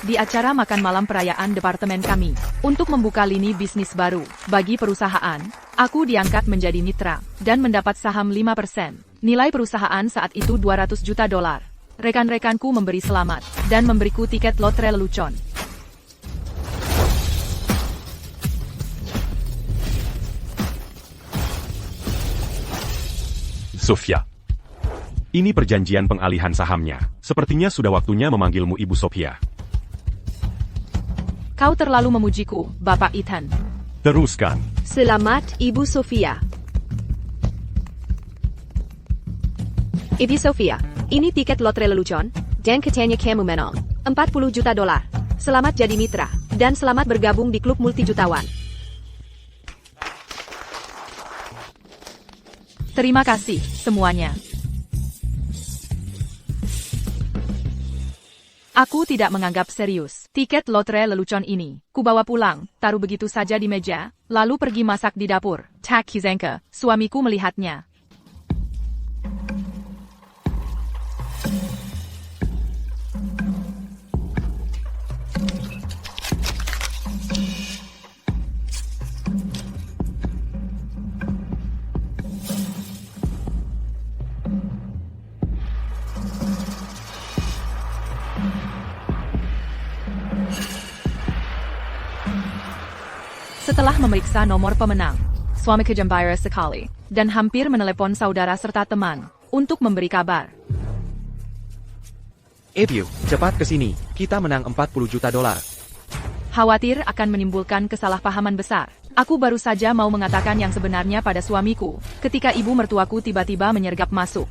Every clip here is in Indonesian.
di acara makan malam perayaan departemen kami. Untuk membuka lini bisnis baru bagi perusahaan, aku diangkat menjadi mitra dan mendapat saham 5%. Nilai perusahaan saat itu 200 juta dolar. Rekan-rekanku memberi selamat dan memberiku tiket lotre lelucon. Sofia. Ini perjanjian pengalihan sahamnya. Sepertinya sudah waktunya memanggilmu Ibu Sophia. Kau terlalu memujiku, Bapak Ethan. Teruskan. Selamat, Ibu Sophia. Ibu Sophia, ini tiket lotre lelucon, dan katanya kamu menang. 40 juta dolar. Selamat jadi mitra, dan selamat bergabung di klub multijutawan. Terima kasih, semuanya. Aku tidak menganggap serius tiket lotre lelucon ini. Kubawa pulang, taruh begitu saja di meja, lalu pergi masak di dapur. Tak Kizenka, suamiku melihatnya. Setelah memeriksa nomor pemenang, suamiku gembira sekali, dan hampir menelepon saudara serta teman, untuk memberi kabar. Ibu, cepat ke sini, kita menang 40 juta dolar. Khawatir akan menimbulkan kesalahpahaman besar. Aku baru saja mau mengatakan yang sebenarnya pada suamiku, ketika ibu mertuaku tiba-tiba menyergap masuk.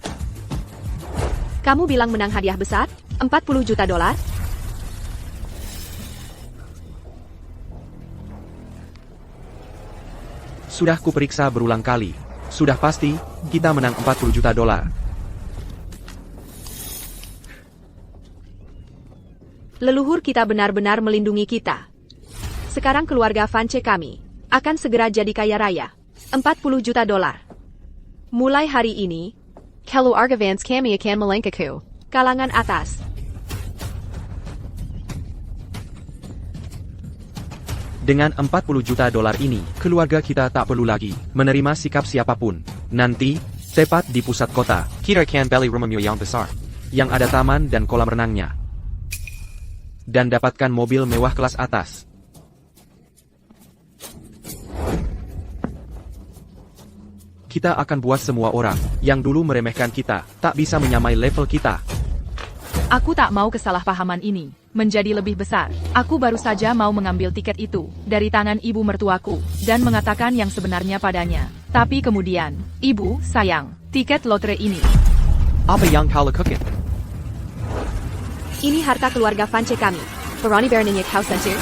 Kamu bilang menang hadiah besar? 40 juta dolar? Sudah kuperiksa berulang kali. Sudah pasti, kita menang 40 juta dolar. Leluhur kita benar-benar melindungi kita. Sekarang keluarga Vance kami akan segera jadi kaya raya. 40 juta dolar. Mulai hari ini, keluarga Vance kami akan melengkaku. Kalangan atas. Dengan 40 juta dolar ini, keluarga kita tak perlu lagi menerima sikap siapapun. Nanti, tepat di pusat kota, kita akan beli rumah yang besar, yang ada taman dan kolam renangnya. Dan dapatkan mobil mewah kelas atas. Kita akan buat semua orang yang dulu meremehkan kita, tak bisa menyamai level kita. Aku tak mau kesalahpahaman ini menjadi lebih besar. Aku baru saja mau mengambil tiket itu dari tangan ibu mertuaku dan mengatakan yang sebenarnya padanya. Tapi kemudian, ibu, sayang, tiket lotre ini. Apa yang kau lakukan? Ini harta keluarga Vance kami. Berani beraninya kau sentuh?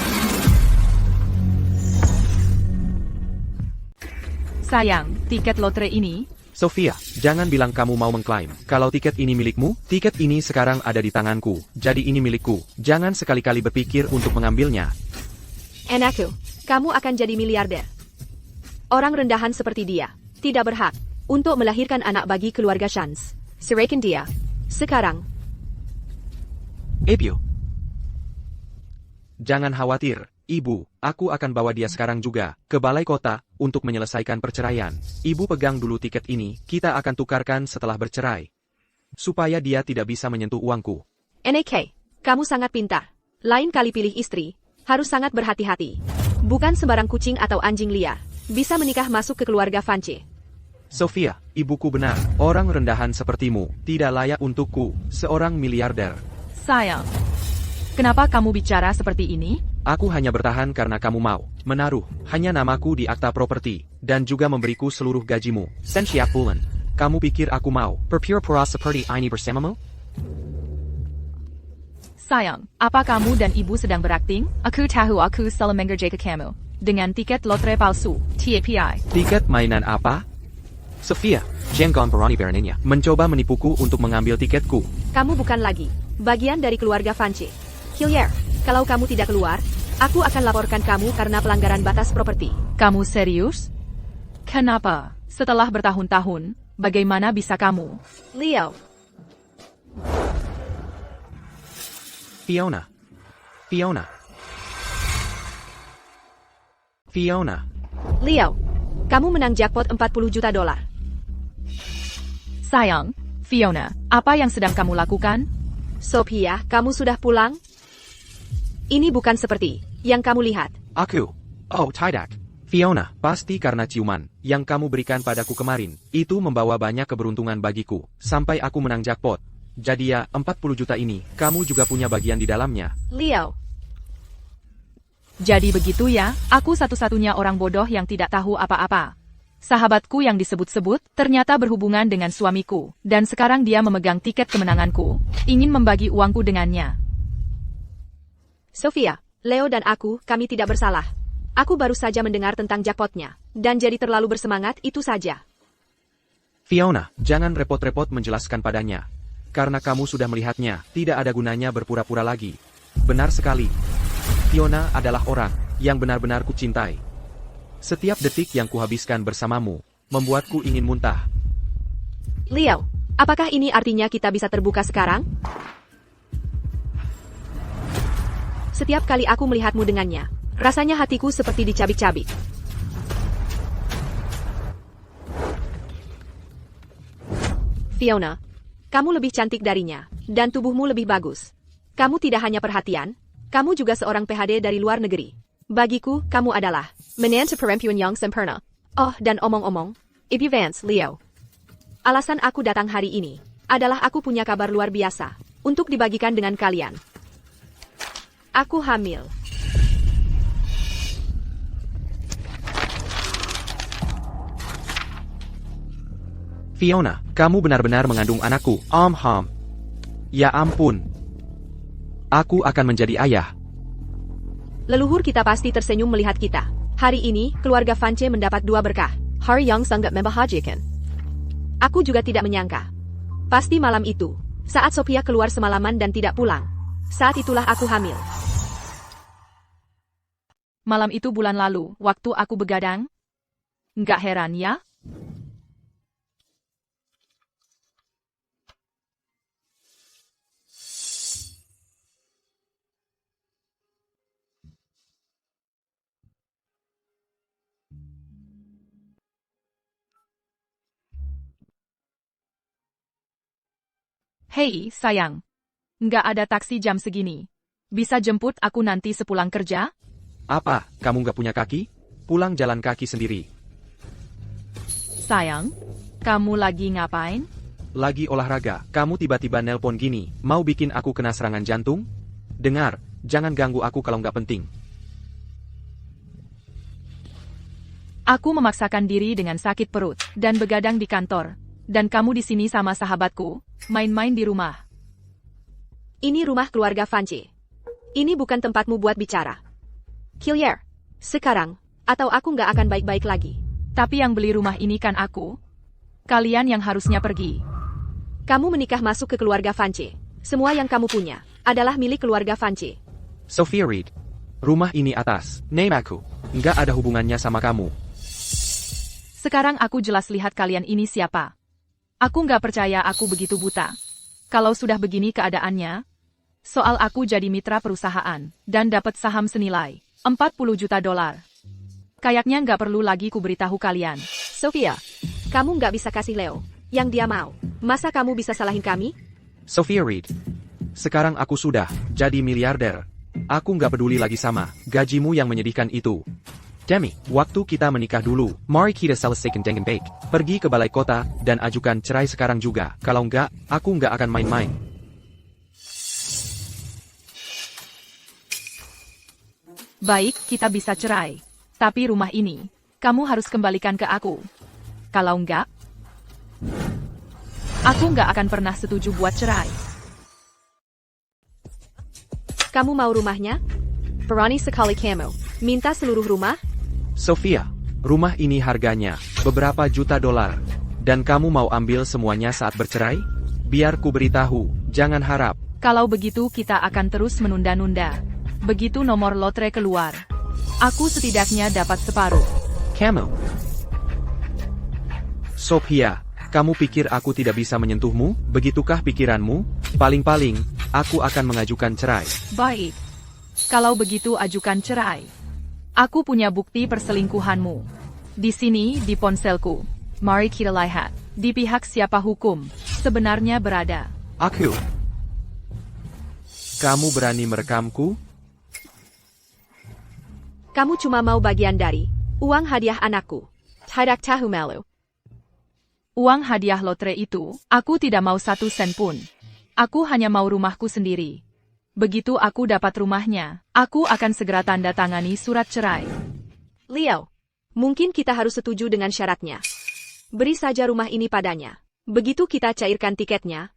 Sayang, tiket lotre ini. Sophia, jangan bilang kamu mau mengklaim. Kalau tiket ini milikmu, tiket ini sekarang ada di tanganku. Jadi ini milikku. Jangan sekali-kali berpikir untuk mengambilnya. Anakku, kamu akan jadi miliarder. Orang rendahan seperti dia tidak berhak untuk melahirkan anak bagi keluarga Shans. Serahkan dia sekarang. Ibu. Jangan khawatir, Ibu. Aku akan bawa dia sekarang juga ke balai kota untuk menyelesaikan perceraian. Ibu pegang dulu tiket ini, kita akan tukarkan setelah bercerai. Supaya dia tidak bisa menyentuh uangku. NK, kamu sangat pintar. Lain kali pilih istri, harus sangat berhati-hati. Bukan sembarang kucing atau anjing liar bisa menikah masuk ke keluarga Vance. Sophia, ibuku benar. Orang rendahan sepertimu tidak layak untukku, seorang miliarder. Sayang, kenapa kamu bicara seperti ini? Aku hanya bertahan karena kamu mau menaruh hanya namaku di akta properti dan juga memberiku seluruh gajimu. Setiap bulan. Kamu pikir aku mau berpura-pura seperti ini bersamamu? Sayang, apa kamu dan ibu sedang berakting? Aku tahu aku salah mengerjakan kamu dengan tiket lotre palsu, TAPI. Tiket mainan apa? Sophia, jangan berani beraninya mencoba menipuku untuk mengambil tiketku. Kamu bukan lagi bagian dari keluarga Vance. Hillier, kalau kamu tidak keluar, aku akan laporkan kamu karena pelanggaran batas properti. Kamu serius? Kenapa? Setelah bertahun-tahun, bagaimana bisa kamu? Leo. Fiona. Fiona. Fiona. Leo, kamu menang jackpot 40 juta dolar. Sayang, Fiona, apa yang sedang kamu lakukan? Sophia, kamu sudah pulang? Ini bukan seperti yang kamu lihat. Aku. Oh, tidak. Fiona, pasti karena ciuman yang kamu berikan padaku kemarin. Itu membawa banyak keberuntungan bagiku. Sampai aku menang jackpot. Jadi ya, 40 juta ini, kamu juga punya bagian di dalamnya. Leo, Jadi begitu ya, aku satu-satunya orang bodoh yang tidak tahu apa-apa. Sahabatku yang disebut-sebut, ternyata berhubungan dengan suamiku, dan sekarang dia memegang tiket kemenanganku, ingin membagi uangku dengannya. Sophia, Leo dan aku, kami tidak bersalah. Aku baru saja mendengar tentang jackpotnya, dan jadi terlalu bersemangat itu saja. Fiona, jangan repot-repot menjelaskan padanya. Karena kamu sudah melihatnya, tidak ada gunanya berpura-pura lagi. Benar sekali. Fiona adalah orang yang benar-benar kucintai. Setiap detik yang kuhabiskan bersamamu, membuatku ingin muntah. Leo, apakah ini artinya kita bisa terbuka sekarang? Setiap kali aku melihatmu dengannya, rasanya hatiku seperti dicabik-cabik. Fiona, kamu lebih cantik darinya, dan tubuhmu lebih bagus. Kamu tidak hanya perhatian, kamu juga seorang PhD dari luar negeri. Bagiku, kamu adalah menantu perempuan yang sempurna. Oh, dan omong-omong, Ibu Vance, Leo. Alasan aku datang hari ini adalah aku punya kabar luar biasa untuk dibagikan dengan kalian. Aku hamil. Fiona, kamu benar-benar mengandung anakku. Ya ampun. Aku akan menjadi ayah. Leluhur kita pasti tersenyum melihat kita. Hari ini, keluarga Vance mendapat 2 berkah. Hari yang sangat membahagiakan. Aku juga tidak menyangka. Pasti malam itu, saat Sophia keluar semalaman dan tidak pulang. Saat itulah aku hamil. Malam itu bulan lalu, waktu aku begadang. Nggak heran ya? Hei, sayang. Nggak ada taksi jam segini. Bisa jemput aku nanti sepulang kerja? Apa, kamu nggak punya kaki? Pulang jalan kaki sendiri. Sayang, kamu lagi ngapain? Lagi olahraga, kamu tiba-tiba nelpon gini, mau bikin aku kena serangan jantung? Dengar, jangan ganggu aku kalau nggak penting. Aku memaksakan diri dengan sakit perut, dan begadang di kantor. Dan kamu di sini sama sahabatku, main-main di rumah. Ini rumah keluarga Vance. Ini bukan tempatmu buat bicara. Killier, sekarang, atau aku nggak akan baik-baik lagi. Tapi yang beli rumah ini kan aku. Kalian yang harusnya pergi. Kamu menikah masuk ke keluarga Vance. Semua yang kamu punya adalah milik keluarga Vance. Sophia Reed, rumah ini atas name aku. Nggak ada hubungannya sama kamu. Sekarang aku jelas lihat kalian ini siapa. Aku nggak percaya aku begitu buta. Kalau sudah begini keadaannya, soal aku jadi mitra perusahaan, dan dapat saham senilai 40 juta dolar. Kayaknya nggak perlu lagi kuberitahu kalian. Sophia, kamu nggak bisa kasih Leo yang dia mau. Masa kamu bisa salahin kami? Sophia Reed, sekarang aku sudah jadi miliarder. Aku nggak peduli lagi sama gajimu yang menyedihkan itu. Demi, waktu kita menikah dulu, mari kita selesaikan dengan baik. Pergi ke balai kota, dan ajukan cerai sekarang juga. Kalau enggak, aku nggak akan main-main. Baik, kita bisa cerai. Tapi rumah ini, kamu harus kembalikan ke aku. Kalau enggak, aku nggak akan pernah setuju buat cerai. Kamu mau rumahnya? Berani sekali kamu. Minta seluruh rumah? Sophia, rumah ini harganya beberapa juta dolar. Dan kamu mau ambil semuanya saat bercerai? Biar ku beritahu, jangan harap. Kalau begitu kita akan terus menunda-nunda. Begitu nomor lotre keluar, aku setidaknya dapat separuh. Kamu. Sophia, kamu pikir aku tidak bisa menyentuhmu? Begitukah pikiranmu? Paling-paling, aku akan mengajukan cerai. Baik. Kalau begitu ajukan cerai. Aku punya bukti perselingkuhanmu. Di sini, di ponselku. Mari kita lihat, di pihak siapa hukum sebenarnya berada. Aku. Kamu berani merekamku? Kamu cuma mau bagian dari uang hadiah anakku. Tidak tahu malu. Uang hadiah lotre itu, aku tidak mau 1 sen pun. Aku hanya mau rumahku sendiri. Begitu aku dapat rumahnya, aku akan segera tanda tangani surat cerai. Leo, mungkin kita harus setuju dengan syaratnya. Beri saja rumah ini padanya. Begitu kita cairkan tiketnya,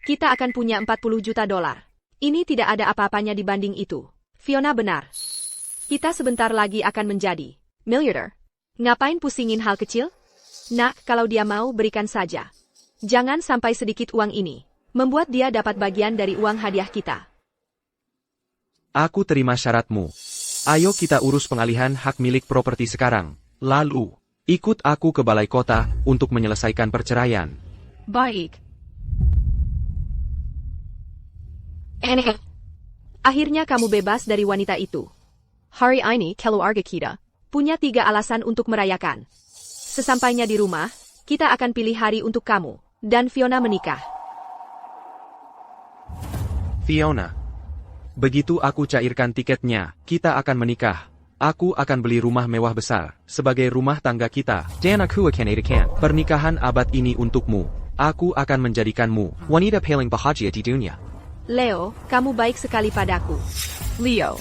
kita akan punya 40 juta dolar. Ini tidak ada apa-apanya dibanding itu. Fiona benar. Kita sebentar lagi akan menjadi miliarder. Ngapain pusingin hal kecil? Nah, kalau dia mau, berikan saja. Jangan sampai sedikit uang ini membuat dia dapat bagian dari uang hadiah kita. Aku terima syaratmu. Ayo kita urus pengalihan hak milik properti sekarang. Lalu, ikut aku ke balai kota untuk menyelesaikan perceraian. Baik. Akhirnya kamu bebas dari wanita itu. Hari ini keluarga kita punya 3 alasan untuk merayakan. Sesampainya di rumah, kita akan pilih hari untuk kamu dan Fiona menikah. Fiona. Begitu aku cairkan tiketnya, kita akan menikah. Aku akan beli rumah mewah besar, sebagai rumah tangga kita. Dan aku akan adakan pernikahan abad ini untukmu. Aku akan menjadikanmu wanita paling bahagia di dunia. Leo, kamu baik sekali padaku. Leo,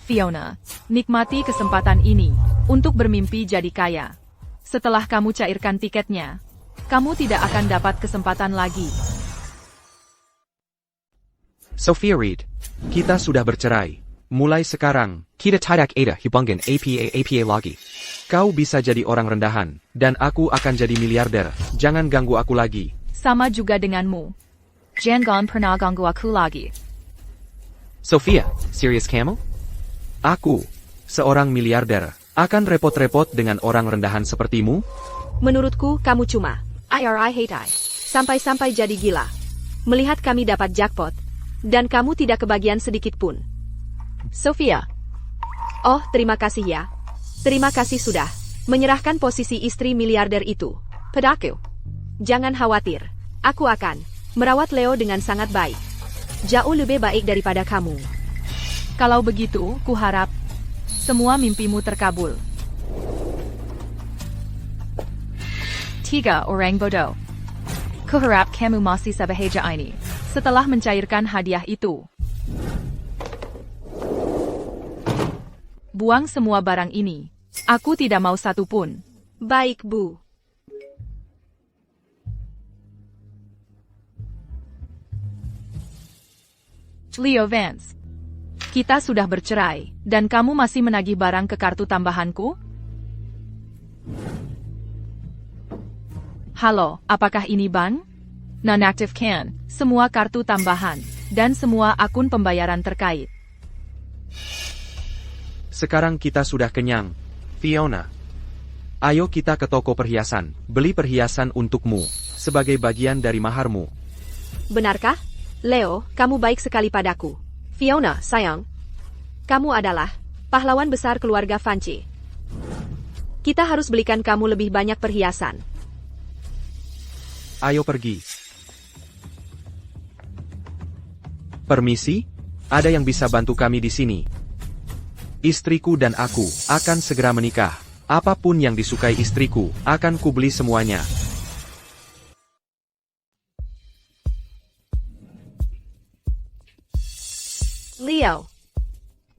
Fiona, nikmati kesempatan ini untuk bermimpi jadi kaya. Setelah kamu cairkan tiketnya, kamu tidak akan dapat kesempatan lagi. Sophia Reed, kita sudah bercerai. Mulai sekarang, kita tidak ada hubungan apa lagi. Kau bisa jadi orang rendahan, dan aku akan jadi miliarder. Jangan ganggu aku lagi. Sama juga denganmu. Jangan pernah ganggu aku lagi. Sophia, serius kamu? Aku, seorang miliarder, akan repot-repot dengan orang rendahan sepertimu? Menurutku, kamu cuma I. Sampai-sampai jadi gila. Melihat kami dapat jackpot, dan kamu tidak kebagian sedikit pun. Sophia. Oh, terima kasih ya. Terima kasih sudah menyerahkan posisi istri miliarder itu padaku. Jangan khawatir. Aku akan merawat Leo dengan sangat baik. Jauh lebih baik daripada kamu. Kalau begitu, kuharap semua mimpimu terkabul. 3 orang bodoh. Kuharap kamu masih sebahagia ini. Setelah mencairkan hadiah itu, buang semua barang ini. Aku tidak mau 1 pun. Baik, Bu. Leo Vance, kita sudah bercerai, dan kamu masih menagih barang ke kartu tambahanku? Halo, apakah ini bank? Nonaktifkan semua kartu tambahan, dan semua akun pembayaran terkait. Sekarang kita sudah kenyang. Fiona. Ayo kita ke toko perhiasan, beli perhiasan untukmu, sebagai bagian dari maharmu. Benarkah? Leo, kamu baik sekali padaku. Fiona, sayang. Kamu adalah pahlawan besar keluarga Vance. Kita harus belikan kamu lebih banyak perhiasan. Ayo pergi. Permisi? Ada yang bisa bantu kami di sini? Istriku dan aku akan segera menikah. Apapun yang disukai istriku, akan kubeli semuanya. Leo.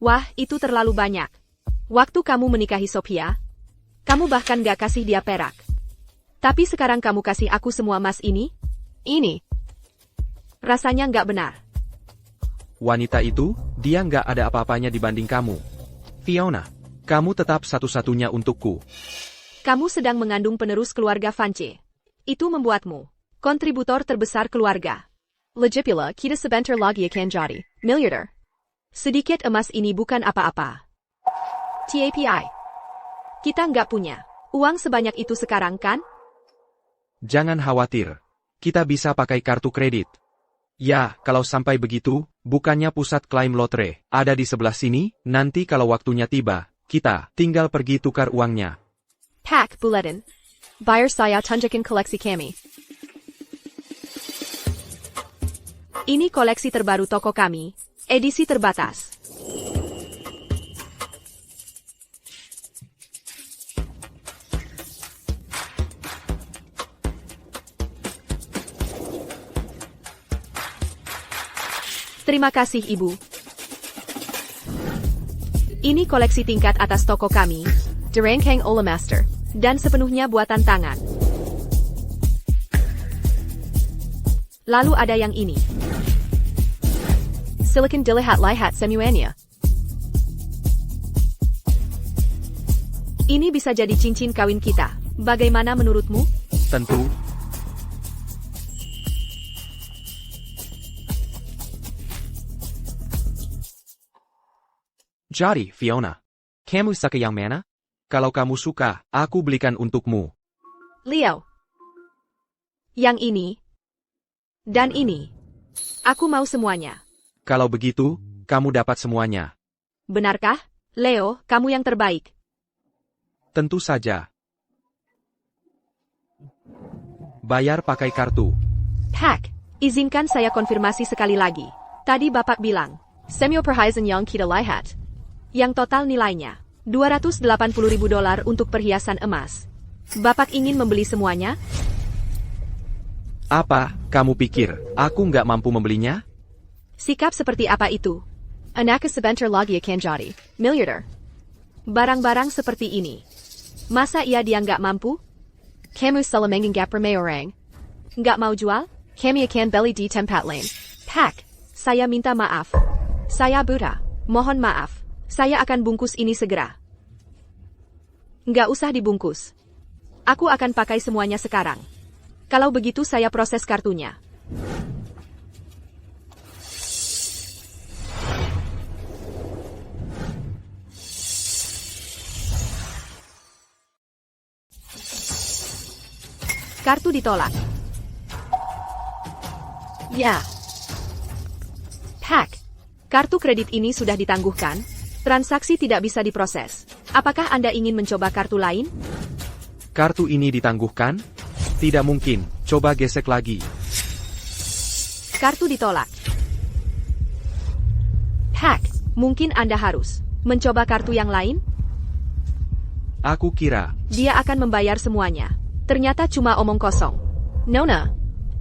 Wah, itu terlalu banyak. Waktu kamu menikahi Sophia, kamu bahkan gak kasih dia perak. Tapi sekarang kamu kasih aku semua emas ini? Ini. Rasanya gak benar. Wanita itu, dia nggak ada apa-apanya dibanding kamu. Fiona, kamu tetap satu-satunya untukku. Kamu sedang mengandung penerus keluarga Vance. Itu membuatmu kontributor terbesar keluarga. Lagipula, kita sebentar lagi akan jadi miliarder. Sedikit emas ini bukan apa-apa. TAPI. Kita nggak punya uang sebanyak itu sekarang kan? Jangan khawatir. Kita bisa pakai kartu kredit. Ya, kalau sampai begitu, bukannya pusat klaim lotre ada di sebelah sini, nanti kalau waktunya tiba, kita tinggal pergi tukar uangnya. Pak Buletin. Buyer saya tunjukin koleksi kami. Ini koleksi terbaru toko kami, edisi terbatas. Terima kasih, Ibu. Ini koleksi tingkat atas toko kami, Derangkang Ola Master, dan sepenuhnya buatan tangan. Lalu ada yang ini. Silicon Dilihat Lihat Semuanya. Ini bisa jadi cincin kawin kita. Bagaimana menurutmu? Tentu. Jadi, Fiona, kamu suka yang mana? Kalau kamu suka, aku belikan untukmu. Leo. Yang ini. Dan ini. Aku mau semuanya. Kalau begitu, kamu dapat semuanya. Benarkah? Leo, kamu yang terbaik. Tentu saja. Bayar pakai kartu. Pak, izinkan saya konfirmasi sekali lagi. Tadi Bapak bilang, Samuel perhiasan yang kita lihat. Yang total nilainya, $280.000 untuk perhiasan emas. Bapak ingin membeli semuanya? Apa, kamu pikir, aku nggak mampu membelinya? Sikap seperti apa itu? Anak sebentar lagi akan jadi miliarder. Barang-barang seperti ini. Masa dia nggak mampu? Kamu salah menganggap remeh orang. Nggak mau jual? Kami akan beli di tempat lain. Pak, saya minta maaf. Saya buta. Mohon maaf. Saya akan bungkus ini segera. Nggak usah dibungkus. Aku akan pakai semuanya sekarang. Kalau begitu saya proses kartunya. Kartu ditolak. Ya. Pak, kartu kredit ini sudah ditangguhkan. Transaksi tidak bisa diproses. Apakah Anda ingin mencoba kartu lain? Kartu ini ditangguhkan? Tidak mungkin, coba gesek lagi. Kartu ditolak. Pak, mungkin Anda harus mencoba kartu yang lain? Aku kira, Dia akan membayar semuanya. Ternyata cuma omong kosong. Nona,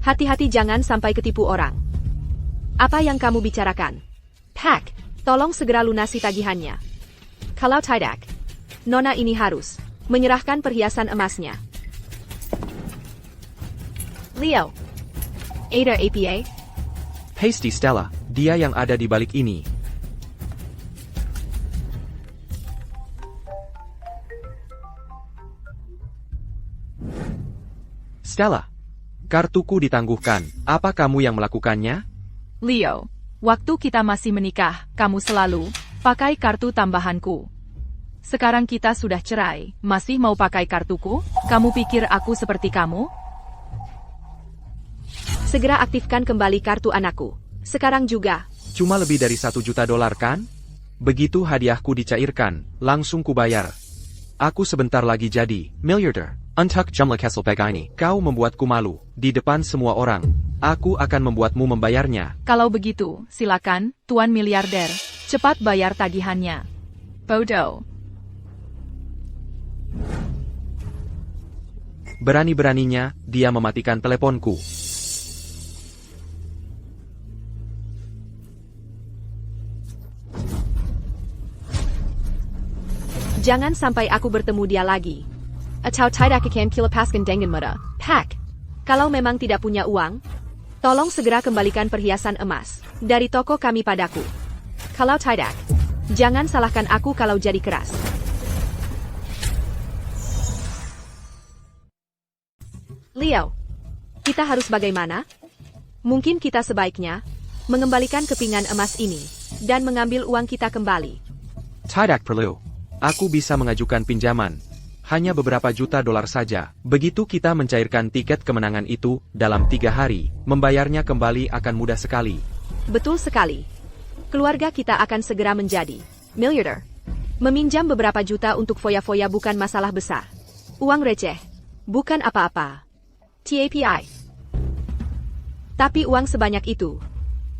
hati-hati jangan sampai ketipu orang. Apa yang kamu bicarakan? Pak, tolong segera lunasi tagihannya. Kalau tidak, Nona ini harus menyerahkan perhiasan emasnya. Leo. Ada APA? Hasty Stella, dia yang ada di balik ini. Stella, kartuku ditangguhkan. Apa kamu yang melakukannya? Leo, waktu kita masih menikah, kamu selalu pakai kartu tambahanku. Sekarang kita sudah cerai, masih mau pakai kartuku? Kamu pikir aku seperti kamu? Segera aktifkan kembali kartu anakku. Sekarang juga. Cuma lebih dari $1 juta kan? Begitu hadiahku dicairkan, langsung kubayar. Aku sebentar lagi jadi miliarder. Untuk jumlah Kessel ini, kau membuatku malu di depan semua orang. Aku akan membuatmu membayarnya. Kalau begitu, silakan, Tuan Miliarder. Cepat bayar tagihannya. Bodoh. Berani-beraninya, dia mematikan teleponku. Jangan sampai aku bertemu dia lagi. Atau tidak akan kilepaskan dengan mudah. Pak, kalau memang tidak punya uang, tolong segera kembalikan perhiasan emas dari toko kami padaku. Kalau tidak, jangan salahkan aku kalau jadi keras. Leo, kita harus bagaimana? Mungkin kita sebaiknya mengembalikan kepingan emas ini dan mengambil uang kita kembali. Tidak perlu. Aku bisa mengajukan pinjaman. Hanya beberapa juta dolar saja. Begitu kita mencairkan tiket kemenangan itu, dalam 3 hari, membayarnya kembali akan mudah sekali. Betul sekali. Keluarga kita akan segera menjadi miliarder. Meminjam beberapa juta untuk foya-foya bukan masalah besar. Uang receh. Bukan apa-apa. TAPI. Tapi uang sebanyak itu,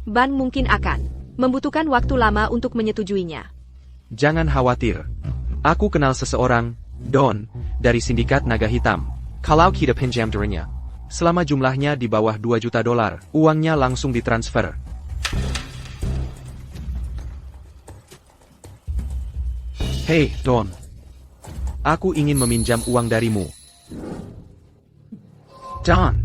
Ban mungkin akan membutuhkan waktu lama untuk menyetujuinya. Jangan khawatir. Aku kenal seseorang, Don, dari sindikat naga hitam. Kalau kita pinjam darinya, selama jumlahnya di bawah 2 juta dolar, uangnya langsung ditransfer. Hei, Don. Aku ingin meminjam uang darimu. Don.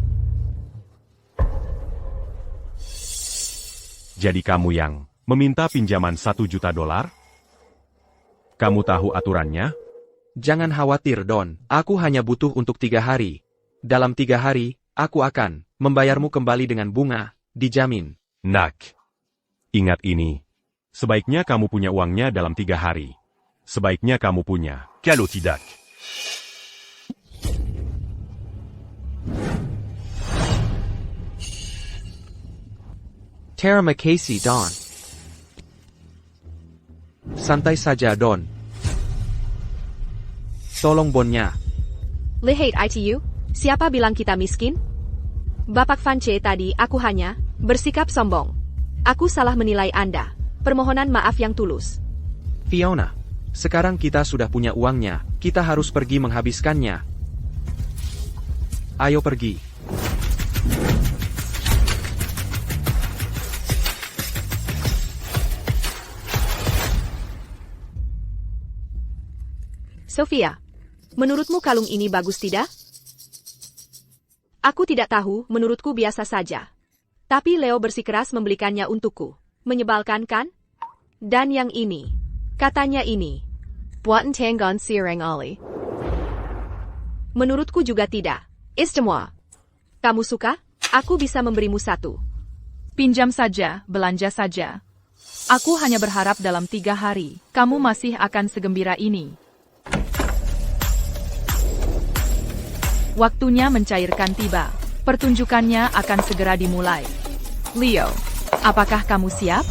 Jadi kamu yang meminta pinjaman 1 juta dolar? Kamu tahu aturannya? Jangan khawatir, Don. Aku hanya butuh untuk 3 hari. Dalam 3 hari, aku akan membayarmu kembali dengan bunga, dijamin. Nak. Ingat ini. Sebaiknya kamu punya uangnya dalam 3 hari. Sebaiknya kamu punya. Kalau tidak. Terima kasih, Don. Santai saja, Don. Tolong bonnya. Lehate ITU, siapa bilang kita miskin? Bapak Vance tadi aku hanya bersikap sombong. Aku salah menilai Anda. Permohonan maaf yang tulus. Fiona, sekarang kita sudah punya uangnya, kita harus pergi menghabiskannya. Ayo pergi. Sophia, menurutmu kalung ini bagus tidak? Aku tidak tahu, menurutku biasa saja. Tapi Leo bersikeras membelikannya untukku. Menyebalkan kan? Dan yang ini. Katanya ini. Buatan Tanggon Sireng Ali. Menurutku juga tidak. Istemua. Kamu suka? Aku bisa memberimu 1. Pinjam saja, belanja saja. Aku hanya berharap dalam 3 hari, kamu masih akan segembira ini. Waktunya mencairkan tiba. Pertunjukannya akan segera dimulai. Leo, apakah kamu siap?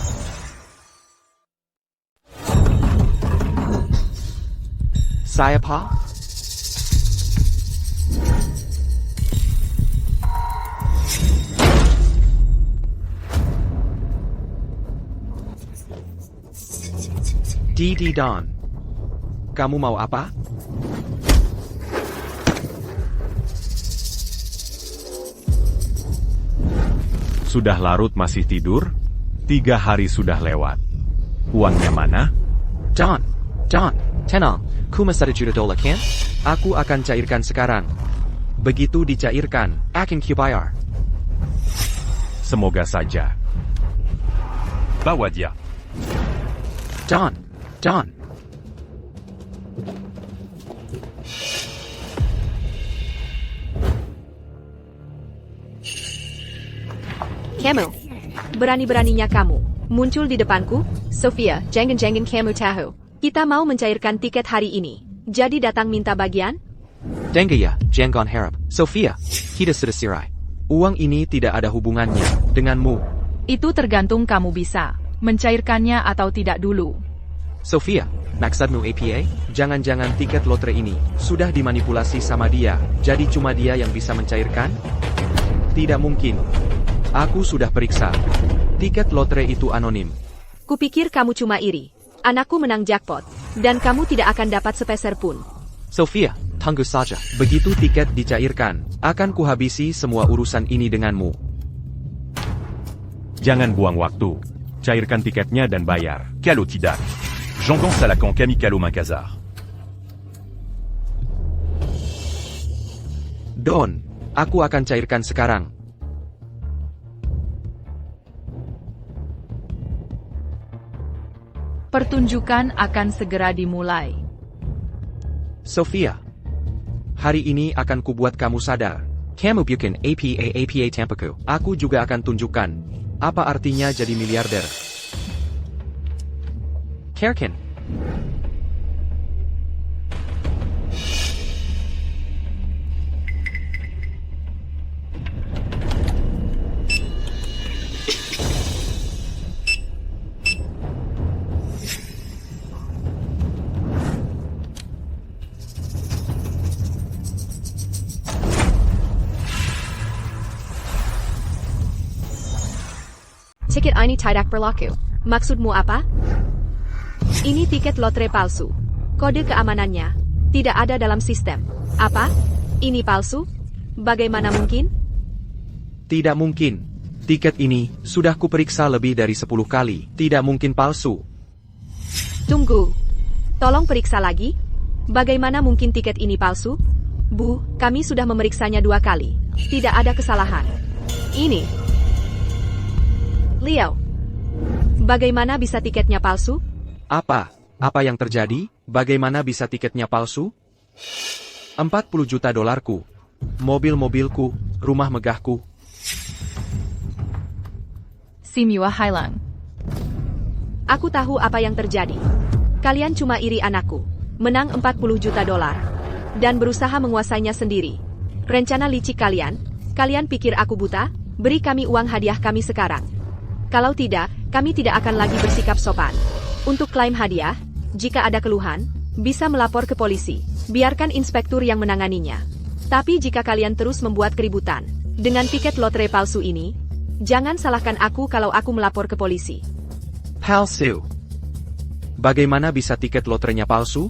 Saya pa? Didi Don. Kamu mau apa? Sudah larut masih tidur? 3 hari sudah lewat. Uangnya mana? Don, tenang, ku masih juta dolar kan? Aku akan cairkan sekarang. Begitu dicairkan, akan kubayar. Semoga saja. Bawa dia. Don. Kamu. Berani-beraninya kamu. Muncul di depanku, Sophia, jangan-jangan kamu tahu. Kita mau mencairkan tiket hari ini. Jadi datang minta bagian? Dengar ya, jangan harap. Sophia, kita sudah cerai. Uang ini tidak ada hubungannya denganmu. Itu tergantung kamu bisa mencairkannya atau tidak dulu. Sophia, maksudmu APA? Jangan-jangan tiket lotre ini sudah dimanipulasi sama dia, jadi cuma dia yang bisa mencairkan? Tidak mungkin. Aku sudah periksa. Tiket lotre itu anonim. Kupikir kamu cuma iri. Anakku menang jackpot, dan kamu tidak akan dapat sepeser pun. Sophia, tunggu saja. Begitu tiket dicairkan, akan kuhabisi semua urusan ini denganmu. Jangan buang waktu. Cairkan tiketnya dan bayar. Calo tidak. Jangan salahkan kami kalau Mankazar. Don, aku akan cairkan sekarang. Pertunjukan akan segera dimulai. Sophia, hari ini akan kubuat kamu sadar. Kamu bikin APA tampaku. Aku juga akan tunjukkan apa artinya jadi miliarder. Kerkin. Tiket ini tidak berlaku. Maksudmu apa? Ini tiket lotre palsu. Kode keamanannya tidak ada dalam sistem. Apa? Ini palsu? Bagaimana mungkin? Tidak mungkin. Tiket ini sudah kuperiksa lebih dari 10 kali. Tidak mungkin palsu. Tunggu. Tolong periksa lagi. Bagaimana mungkin tiket ini palsu? Bu, kami sudah memeriksanya 2 kali. Tidak ada kesalahan. Ini. Leo. Bagaimana bisa tiketnya palsu? Apa? Apa yang terjadi? Bagaimana bisa tiketnya palsu? 40 juta dolarku. Mobil-mobilku, rumah megahku. Simua Highlang. Aku tahu apa yang terjadi. Kalian cuma iri anakku. Menang 40 juta dolar. Dan berusaha menguasainya sendiri. Rencana licik kalian? Kalian pikir aku buta? Beri kami uang hadiah kami sekarang. Kalau tidak, kami tidak akan lagi bersikap sopan. Untuk klaim hadiah, jika ada keluhan, bisa melapor ke polisi. Biarkan inspektur yang menanganinya. Tapi jika kalian terus membuat keributan dengan tiket lotre palsu ini, jangan salahkan aku kalau aku melapor ke polisi. Palsu. Bagaimana bisa tiket lotrenya palsu?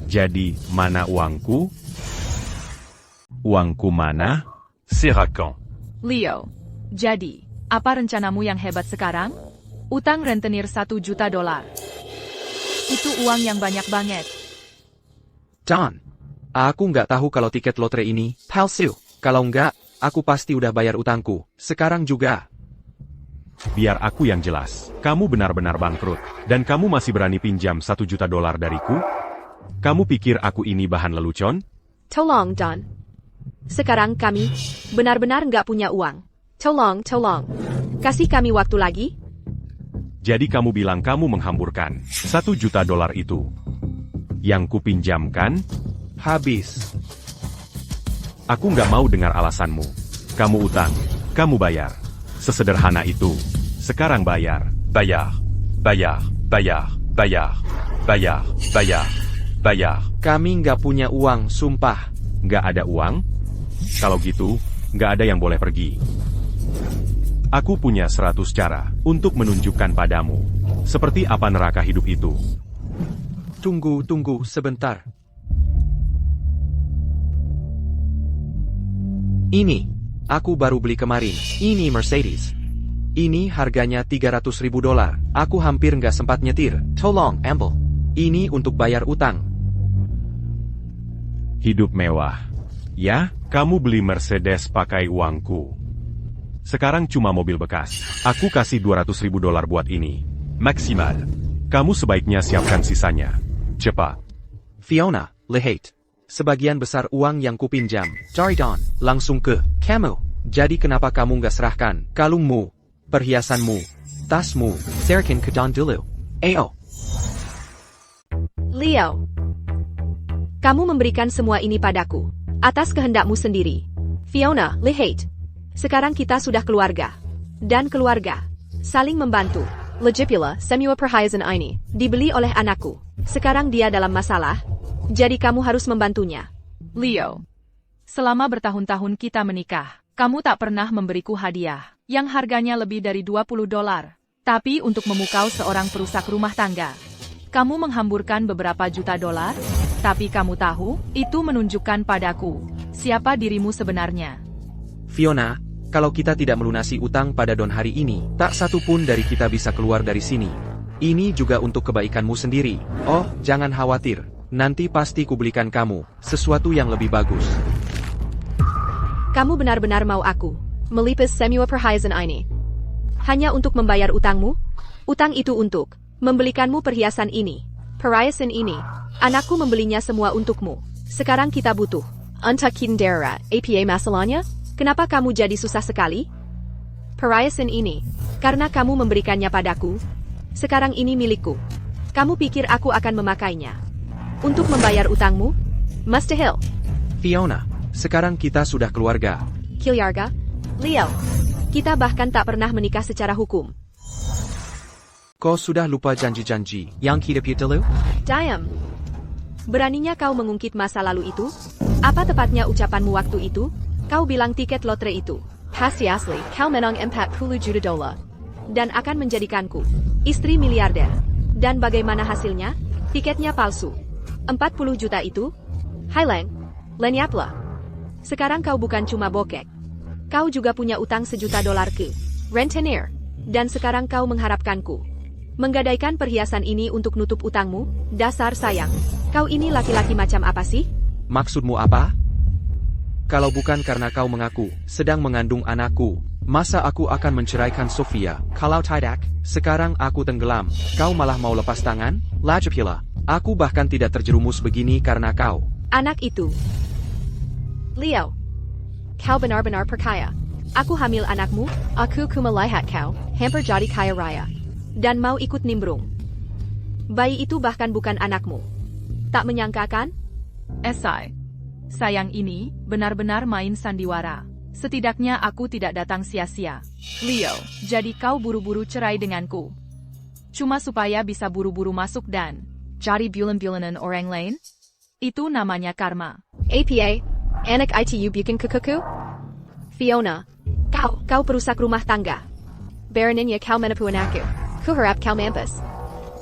Jadi, mana uangku? Uangku mana? C'est raquant. Leo. Jadi, apa rencanamu yang hebat sekarang? Utang rentenir 1 juta dolar. Itu uang yang banyak banget. Don. Aku nggak tahu kalau tiket lotre ini palsu. Kalau nggak, aku pasti udah bayar utangku. Sekarang juga. Biar aku yang jelas. Kamu benar-benar bangkrut. Dan kamu masih berani pinjam 1 juta dolar dariku? Kamu pikir aku ini bahan lelucon? Tolong, Don. Sekarang kami benar-benar nggak punya uang. Tolong. Kasih kami waktu lagi. Jadi kamu bilang kamu menghamburkan 1 juta dolar itu. Yang kupinjamkan? Habis. Aku nggak mau dengar alasanmu. Kamu utang, kamu bayar. Sesederhana itu. Sekarang bayar. Bayard. Bayard. Bayard. Bayard. Bayard. Bayard. Bayard. Kami nggak punya uang, sumpah. Nggak ada uang? Kalau gitu, nggak ada yang boleh pergi. Aku punya 100 cara untuk menunjukkan padamu. Seperti apa neraka hidup itu. Tunggu sebentar. Ini, aku baru beli kemarin. Ini Mercedes. Ini harganya 300 ribu dolar. Aku hampir nggak sempat nyetir. Tolong, ambil. Ini untuk bayar utang. Hidup mewah. Ya, kamu beli Mercedes pakai uangku. Sekarang cuma mobil bekas. Aku kasih 200 ribu dolar buat ini. Maksimal. Kamu sebaiknya siapkan sisanya. Cepat. Fiona, lihat. Sebagian besar uang yang kupinjam. Dari Don, langsung ke kamu. Jadi kenapa kamu nggak serahkan kalungmu, perhiasanmu, tasmu, serahkan ke Don dulu. Ayo. Leo. Kamu memberikan semua ini padaku. Atas kehendakmu sendiri. Fiona, lihat. Sekarang kita sudah keluarga. Dan keluarga saling membantu. Lagi pula, semua perhiasan ini Dibeli oleh anakku. Sekarang dia dalam masalah. Jadi kamu harus membantunya. Leo. Selama bertahun-tahun kita menikah, kamu tak pernah memberiku hadiah yang harganya lebih dari 20 dolar. Tapi untuk memukau seorang perusak rumah tangga, kamu menghamburkan beberapa juta dolar. Tapi kamu tahu, itu menunjukkan padaku siapa dirimu sebenarnya. Fiona, kalau kita tidak melunasi utang pada Don hari ini, tak satu pun dari kita bisa keluar dari sini. Ini juga untuk kebaikanmu sendiri. Oh, jangan khawatir. Nanti pasti kubelikan kamu sesuatu yang lebih bagus. Kamu benar-benar mau aku melipas semua perhiasan ini hanya untuk membayar utangmu? Utang itu untuk membelikanmu perhiasan ini, perhiasan ini. Anakku membelinya semua untukmu. Sekarang kita butuh. untuk kindera apa masalahnya? Kenapa kamu jadi susah sekali? Perhiasan ini, karena kamu memberikannya padaku. Sekarang ini milikku. Kamu pikir aku akan memakainya untuk membayar utangmu? Mustahil. Fiona, sekarang kita sudah keluarga. Keluarga? Leo, kita bahkan tak pernah menikah secara hukum. Kau sudah lupa janji-janji yang kita buat dulu? Diam. Beraninya kau mengungkit masa lalu itu? Apa tepatnya ucapanmu waktu itu? Kau bilang tiket lotre itu. Pasti asli, kau menang 40 juta dolar. Dan akan menjadikanku istri miliarder. Dan bagaimana hasilnya? Tiketnya palsu. 40 juta itu? Hilang. Lenyaplah. Sekarang kau bukan cuma bokek. Kau juga punya utang $1 juta ke Rentenir. dan sekarang kau mengharapkanku menggadaikan perhiasan ini untuk nutup utangmu? Dasar sayang. Kau ini laki-laki macam apa sih? Maksudmu apa? Kalau bukan karena kau mengaku sedang mengandung anakku, masa aku akan menceraikan Sofia? Kalau tidak, sekarang aku tenggelam. Kau malah mau lepas tangan? Lajapila. Aku bahkan tidak terjerumus begini karena kau. Anak itu. Leo. Kau benar-benar perkaya. Aku hamil anakmu Aku kumelihat kau, hampir jadi kaya raya. dan mau ikut nimbrung. Bayi itu bahkan bukan anakmu. Tak menyangka kan? Esai. Sayang ini, benar-benar main sandiwara. Setidaknya aku tidak datang sia-sia. Leo, jadi kau buru-buru cerai denganku. Cuma supaya bisa buru-buru masuk dan jadi bulan-bulanan orang lain? Itu namanya karma. APA. Anak itu bukan kukuku? Fiona. Kau perusak rumah tangga. Baroninnya kau menipu anakku. Kuharap kau mampus.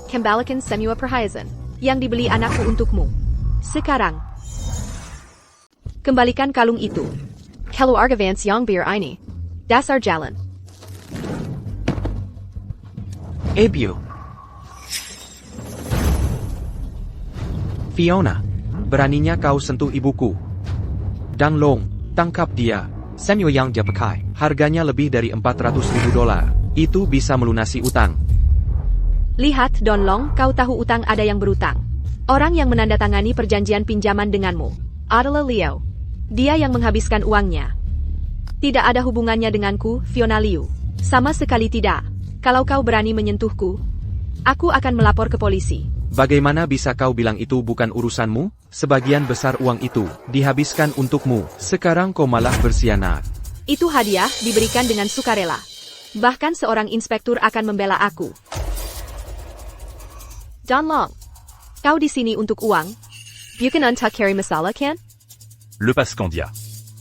Kembalikan semua perhiasan. Yang dibeli anakku untukmu. Sekarang. Kembalikan kalung itu. Keluarga Vance yang biar ini. Dasar jalan. Ebio. Fiona. Beraninya kau sentuh ibuku. Dang Long, tangkap dia. Samuel yang dia pakai. Harganya lebih dari $400.000. Itu bisa melunasi utang. Lihat, Don Long, kau tahu utang ada yang berutang. Orang yang menandatangani perjanjian pinjaman denganmu adalah Leo. Dia yang menghabiskan uangnya. Tidak ada hubungannya denganku, Fiona Liu. Sama sekali tidak. Kalau kau berani menyentuhku, aku akan melapor ke polisi. Bagaimana bisa kau bilang itu bukan urusanmu? Sebagian besar uang itu dihabiskan untukmu. Sekarang kau malah bersianat. Itu hadiah diberikan dengan sukarela. Bahkan seorang inspektur akan membela aku. Don Long. Kau di sini untuk uang? Bukan untuk cari masalah kan? Le Pascandia.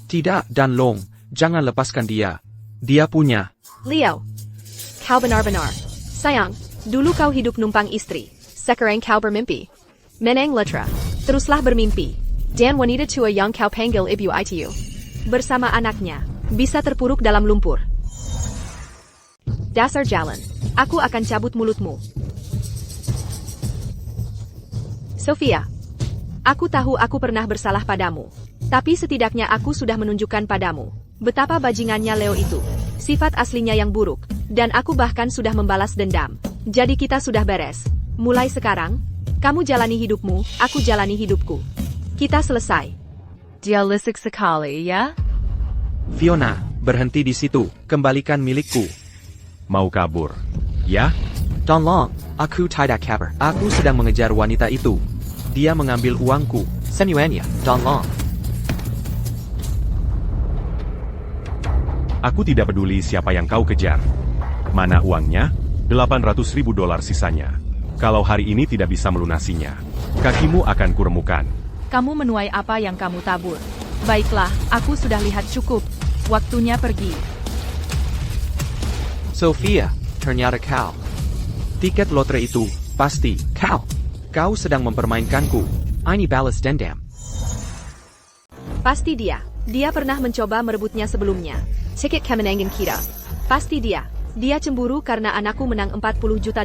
Tidak, Dan Long. Jangan lepaskan dia. Dia punya. Leo, Kau benar-benar. sayang, dulu kau hidup numpang istri. Sekarang kau bermimpi. Menang letra. Teruslah bermimpi. Dan wanita tua yang kau panggil ibu itu. Bersama anaknya, bisa terpuruk dalam lumpur. Dasar jalan. Aku akan cabut mulutmu. Sofia. Aku tahu aku pernah bersalah padamu. Tapi setidaknya aku sudah menunjukkan padamu betapa bajingannya Leo itu. Sifat aslinya yang buruk. Dan aku bahkan sudah membalas dendam. Jadi kita sudah beres. Mulai sekarang, kamu jalani hidupmu, aku jalani hidupku. Kita selesai. Dia lisik sekali, ya? Fiona, berhenti di situ. Kembalikan milikku. Mau kabur? Ya? Don Long, aku tidak kabar. Aku sedang mengejar wanita itu. Dia mengambil uangku. Semuanya, Don Long. Aku tidak peduli siapa yang kau kejar. Mana uangnya? $800.000 sisanya. Kalau hari ini tidak bisa melunasinya, kakimu akan kuremukan. Kamu menuai apa yang kamu tabur. Baiklah, aku sudah lihat cukup. Waktunya pergi. Sophia, ternyata kau. Tiket lotre itu, pasti, kau. Kau sedang mempermainkanku. Ini balas dendam. Pasti dia. Dia pernah mencoba merebutnya sebelumnya. Tiket kemenangan kita. Pasti dia. Dia cemburu karena anakku menang $40 juta.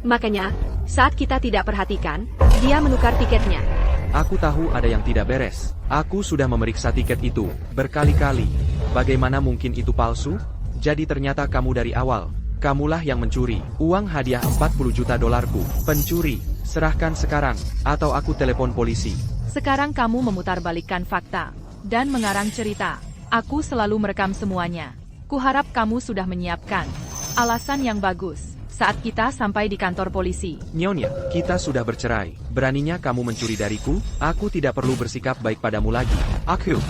Makanya, saat kita tidak perhatikan, dia menukar tiketnya. Aku tahu ada yang tidak beres. Aku sudah memeriksa tiket itu berkali-kali. Bagaimana mungkin itu palsu? Jadi ternyata kamu dari awal. Kamulah yang mencuri. Uang hadiah $40 juta ku. Pencuri. Serahkan sekarang, atau aku telepon polisi. Sekarang kamu memutarbalikkan fakta dan mengarang cerita. Aku selalu merekam semuanya. Kuharap kamu sudah menyiapkan alasan yang bagus saat kita sampai di kantor polisi. Nyonya, kita sudah bercerai. Beraninya kamu mencuri dariku? Aku tidak perlu bersikap baik padamu lagi. Aku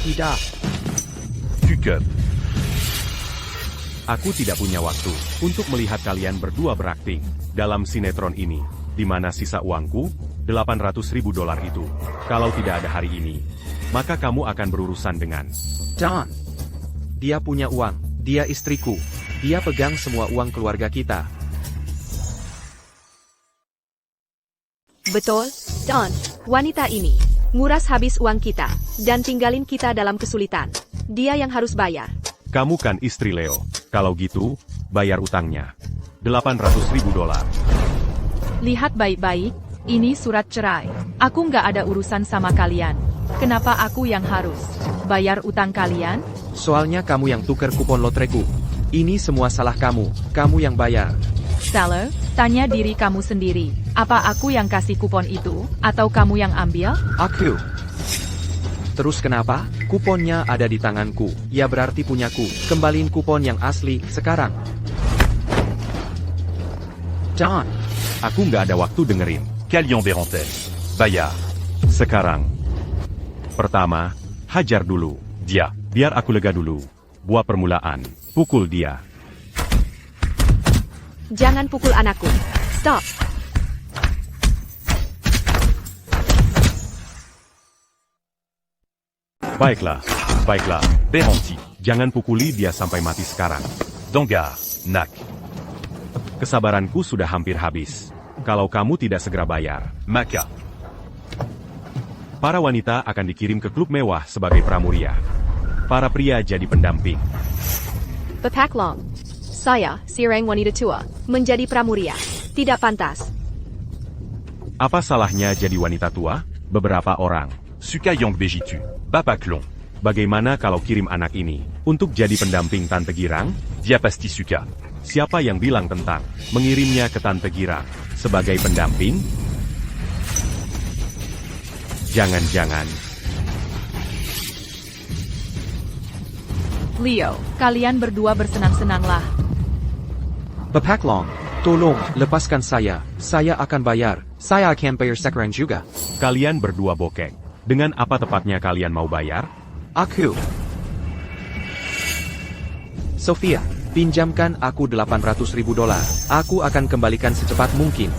tidak. Cukup. Aku tidak punya waktu untuk melihat kalian berdua berakting dalam sinetron ini, di mana sisa uangku $800.000 itu. Kalau tidak ada hari ini, maka kamu akan berurusan dengan... Don. Dia punya uang, dia istriku. Dia pegang semua uang keluarga kita. Betul, Don. Wanita ini nguras habis uang kita dan tinggalin kita dalam kesulitan. Dia yang harus bayar. Kamu kan istri Leo. Kalau gitu, bayar utangnya. $800.000. Lihat baik-baik, ini surat cerai. Aku nggak ada urusan sama kalian. Kenapa aku yang harus bayar utang kalian? Soalnya kamu yang tuker kupon lotreku. Ini semua salah kamu yang bayar. Seller, tanya diri kamu sendiri. Apa aku yang kasih kupon itu, atau kamu yang ambil? Aku. Terus kenapa? Kuponnya ada di tanganku. Ya berarti punyaku. Kembaliin kupon yang asli sekarang. Don. Aku nggak ada waktu dengerin. Calion Bérantais. Bayard. Sekarang. Pertama, hajar dulu. Dia. Biar aku lega dulu. Buat permulaan, pukul dia. Jangan pukul anakku. Stop. Baiklah, baiklah. Béranti. Jangan pukuli dia sampai mati sekarang. Dangar. Nac. Kesabaranku sudah hampir habis. Kalau kamu tidak segera bayar, Maca. para wanita akan dikirim ke klub mewah sebagai pramuria. Para pria jadi pendamping. Papaklong. Saya, Sirang Wanita Tua. Menjadi pramuria. Tidak pantas. Apa salahnya jadi wanita tua? Beberapa orang. Suka Yang Bejitu. Papaklon. Bagaimana kalau kirim anak ini untuk jadi pendamping Tante Girang? Dia pasti suka. Siapa yang bilang tentang mengirimnya ke Tante Girang sebagai pendamping? Jangan-jangan Leo, kalian berdua bersenang-senanglah. Papaklong. Tolong, lepaskan saya. Saya akan bayar. Saya akan bayar sekarang juga. kalian berdua bokek. Dengan apa tepatnya kalian mau bayar? Aku. Sofia, pinjamkan aku $800.000. Aku akan kembalikan secepat mungkin.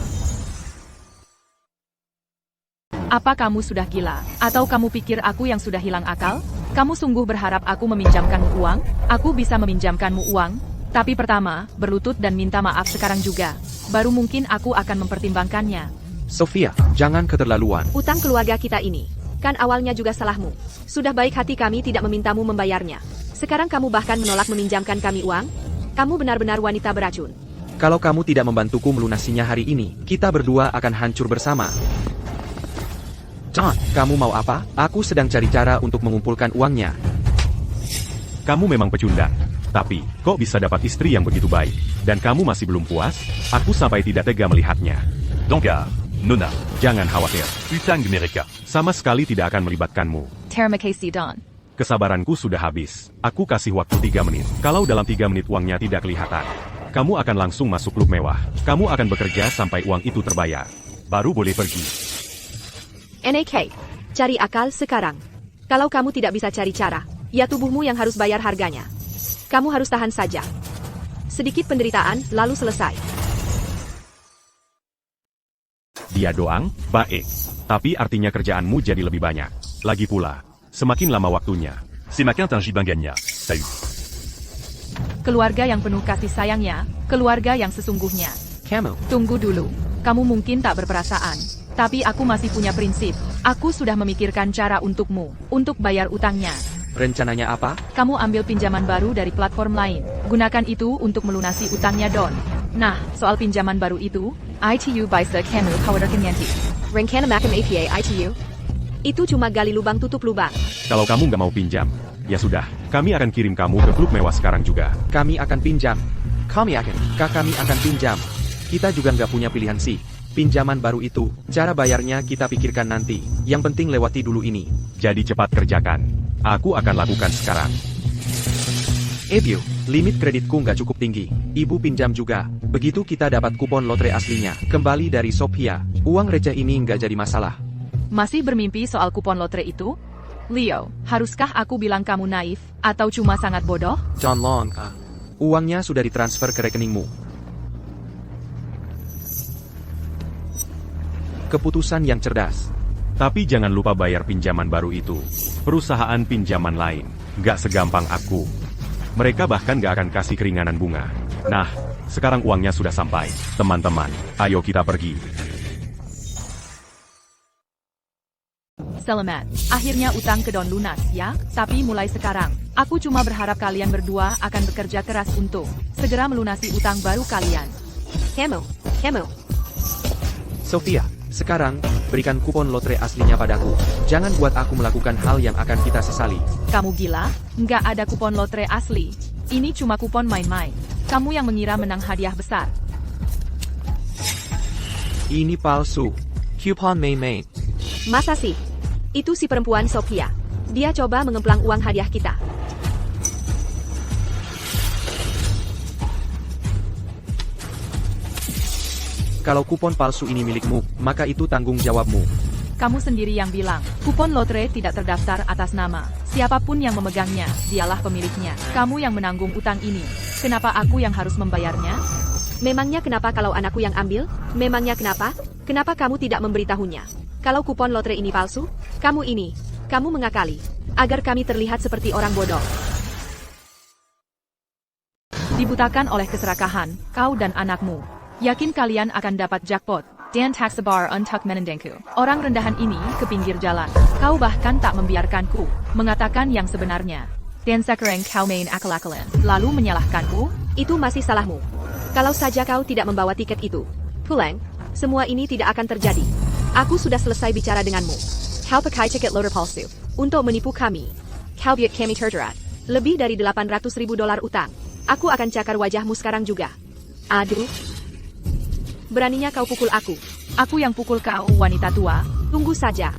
Apa kamu sudah gila? Atau kamu pikir aku yang sudah hilang akal? Kamu sungguh berharap aku meminjamkanmu uang? Aku bisa meminjamkanmu uang, tapi pertama, berlutut dan minta maaf sekarang juga. Baru mungkin aku akan mempertimbangkannya. Sofia, jangan keterlaluan. Utang keluarga kita ini. Kan awalnya juga salahmu. Sudah baik hati kami tidak memintamu membayarnya. Sekarang kamu bahkan menolak meminjamkan kami uang? Kamu benar-benar wanita beracun. Kalau kamu tidak membantuku melunasinya hari ini, kita berdua akan hancur bersama. John, kamu mau apa? Aku sedang cari cara untuk mengumpulkan uangnya. Kamu memang pecundang. Tapi, kok bisa dapat istri yang begitu baik? Dan kamu masih belum puas? Aku sampai tidak tega melihatnya. Dangar. Nona. Jangan khawatir. Utang mereka. Sama sekali tidak akan melibatkanmu. Terima kasih, Don. Kesabaranku sudah habis. Aku kasih waktu 3 menit. Kalau dalam 3 menit uangnya tidak kelihatan, kamu akan langsung masuk klub mewah. Kamu akan bekerja sampai uang itu terbayar. Baru boleh pergi. NAK, cari akal sekarang. Kalau kamu tidak bisa cari cara, ya tubuhmu yang harus bayar harganya. Kamu harus tahan saja. Sedikit penderitaan, lalu selesai. Dia doang, baik. Tapi artinya kerjaanmu jadi lebih banyak. Lagi pula, semakin lama waktunya. C'est ma quinte un gibangania. Salut. Keluarga yang penuh kasih sayangnya, keluarga yang sesungguhnya. Kamu. Tunggu dulu. Kamu mungkin tak berperasaan, tapi aku masih punya prinsip. Aku sudah memikirkan cara untukmu, untuk bayar utangnya. Rencananya apa? Kamu ambil pinjaman baru dari platform lain. Gunakan itu untuk melunasi utangnya, Don. Nah, soal pinjaman baru itu, ITU Baisa Kamu Kawadarkanyanti. Rencana Makam APA ITU. Itu cuma gali lubang tutup lubang. Kalau kamu nggak mau pinjam, ya sudah. Kami akan kirim kamu ke klub mewah sekarang juga. Kami akan pinjam. Kami akan pinjam. Kita juga nggak punya pilihan sih. Pinjaman baru itu, cara bayarnya kita pikirkan nanti. Yang penting lewati dulu ini. Jadi cepat kerjakan. Aku akan lakukan sekarang. Ibu, limit kreditku nggak cukup tinggi. Ibu pinjam juga. Begitu kita dapat kupon lotre aslinya, kembali dari Sophia. Uang receh ini nggak jadi masalah. Masih bermimpi soal kupon lotre itu? Leo, haruskah aku bilang kamu naif, atau cuma sangat bodoh? John Long, uangnya sudah ditransfer ke rekeningmu. Keputusan yang cerdas. Tapi jangan lupa bayar pinjaman baru itu. Perusahaan pinjaman lain, nggak segampang aku. Mereka bahkan nggak akan kasih keringanan bunga. Nah, sekarang uangnya sudah sampai. Teman-teman, ayo kita pergi. Selamat. Akhirnya utang ke Don lunas, ya? Tapi mulai sekarang, aku cuma berharap kalian berdua akan bekerja keras untuk segera melunasi utang baru kalian. Camo. Sofia, sekarang, berikan kupon lotre aslinya padaku. Jangan buat aku melakukan hal yang akan kita sesali. Kamu gila? Nggak ada kupon lotre asli. Ini cuma kupon main-main. Kamu yang mengira menang hadiah besar. Ini palsu. Coupon main-main. Masa sih? Itu si perempuan Sophia. Dia coba mengemplang uang hadiah kita. Kalau kupon palsu ini milikmu, maka itu tanggung jawabmu. Kamu sendiri yang bilang, kupon lotre tidak terdaftar atas nama. Siapapun yang memegangnya, dialah pemiliknya. Kamu yang menanggung utang ini. Kenapa aku yang harus membayarnya? Memangnya kenapa kalau anakku yang ambil? Memangnya kenapa? Kenapa kamu tidak memberitahunya? Kalau kupon lotre ini palsu, kamu mengakali. Agar kami terlihat seperti orang bodoh. Dibutakan oleh keserakahan, kau dan anakmu. Yakin kalian akan dapat jackpot. Dan taksabar untuk menendengku. Orang rendahan ini ke pinggir jalan. Kau bahkan tak membiarkanku mengatakan yang sebenarnya. Dan sekarang kau main akal-akalan. Lalu menyalahkanku? Itu masih salahmu. Kalau saja kau tidak membawa tiket itu. Pulang, semua ini tidak akan terjadi. Aku sudah selesai bicara denganmu. Kau pakai tiket lotre palsu. Untuk menipu kami. Kau buat kami terjerat. Lebih dari $800.000 utang. Aku akan cakar wajahmu sekarang juga. Aduh. Beraninya kau pukul aku. Aku yang pukul kau, wanita tua. Tunggu saja.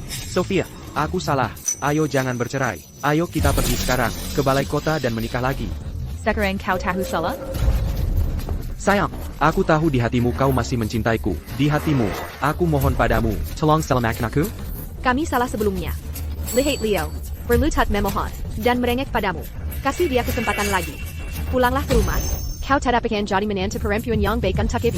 Sofia, aku salah. Ayo jangan bercerai. Ayo kita pergi sekarang ke balai kota dan menikah lagi. Sekarang kau tahu salah? Sayang, aku tahu di hatimu kau masih mencintaiku. Di hatimu, aku mohon padamu, tolong selamatkan aku. Kami salah sebelumnya. Lihat Leo. Berlutut memohon. Dan merengek padamu. Kasih dia kesempatan lagi. Pulanglah ke rumah. Kau tidak akan jadi menantu perempuan yang baik untuk ibu.